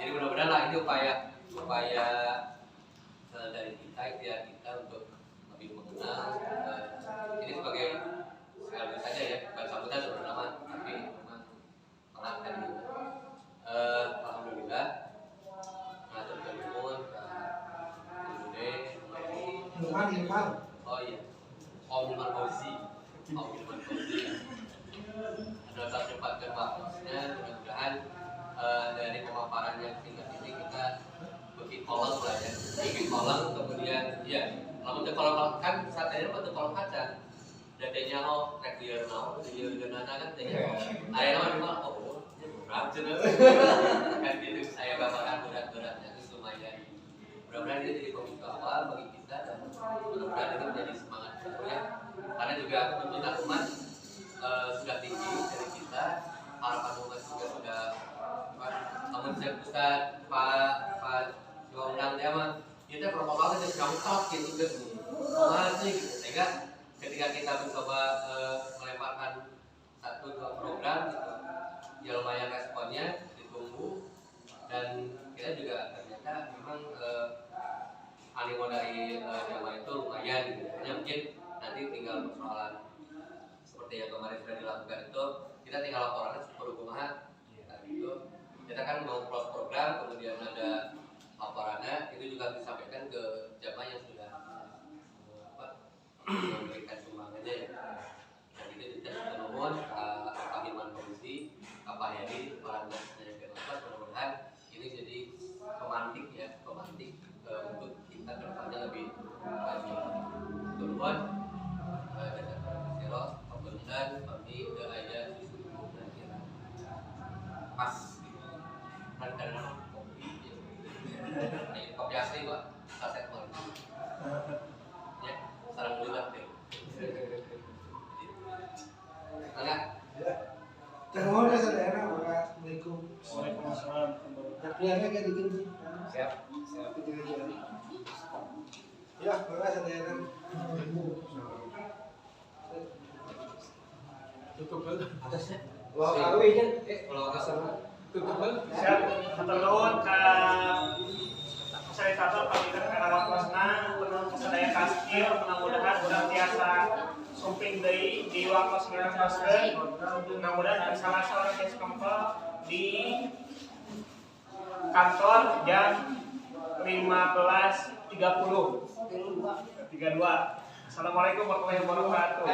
Jadi mudah-mudahan lah ini upaya dari kita ikhtiar kita untuk lebih mengenal ini sebagai sekaligus saja ya bukan sambutan sebenarnya tapi memang pelatihan juga. Alhamdulillah ngatur telepon ke Ilman. Oh iya, Om Ilman Fauzi. Ada satu paket waktunya, mudah-mudahan dari pemaparan yang singkat ini kita bikin kolom lah ya, bikin kolom kemudian ya, kalau untuk kolom kan saat ini untuk kolom kaca, datanya rek liar nana kan, datanya, ayah nama di mana? Oh, program kan gitu saya gambarkan berat-beratnya itu lumayan. Mudah-mudahan ini jadi pembuka awal bagi kita dan mudah-mudahan ini menjadi semangat baru ya. Karena juga tuntutan umat sudah tinggi dari kita, harapan umat juga sudah namun saya Ustaz Pak Undang dia mah kita protokolnya sudah mentok gitu masih gitu. Sehingga ketika kita mencoba melemparkan 1-2 program gitu ya lumayan responnya ditunggu dan kita juga ternyata memang animo dari jamaah itu lumayan gitu. Hanya mungkin nanti tinggal persoalan seperti yang kemarin sudah dilakukan itu kita tinggal laporannya sepuluh kumaha itu kita kan mau close program kemudian ada laporannya itu juga disampaikan ke jamaah yang sudah memberikan sumbangannya ya. Dan itu kita mohon Pak Hilman Komisi, Pak Hedi, para nasnya yang keempat mudah-mudahan ini jadi pemantik ya, pemantik untuk kita kedepannya lebih maju. Turun dan Siro, kemudian kami ke aja susu kira pas kan karena kopi, kopi asli Pak, saset mau ya, sarang juga deh. Enggak. Terima kasih saudara. Assalamualaikum. Waalaikumsalam. Takbirnya kayak gitu. Siap. Ya, makasih saudara. Tutup dulu. Atasnya. Wah, kawinya Kalau kasar Tutup dulu. Siap, hatur nuhun ka fasilitator pamikiran kana wakosna penuh kesadaya kaskil mudah-mudahan urang tiasa sumping deui di wakos ngiroskeun mudah-mudahan salah seorang geus kempel di kantor jam 15.32. Assalamualaikum warahmatullahi wabarakatuh.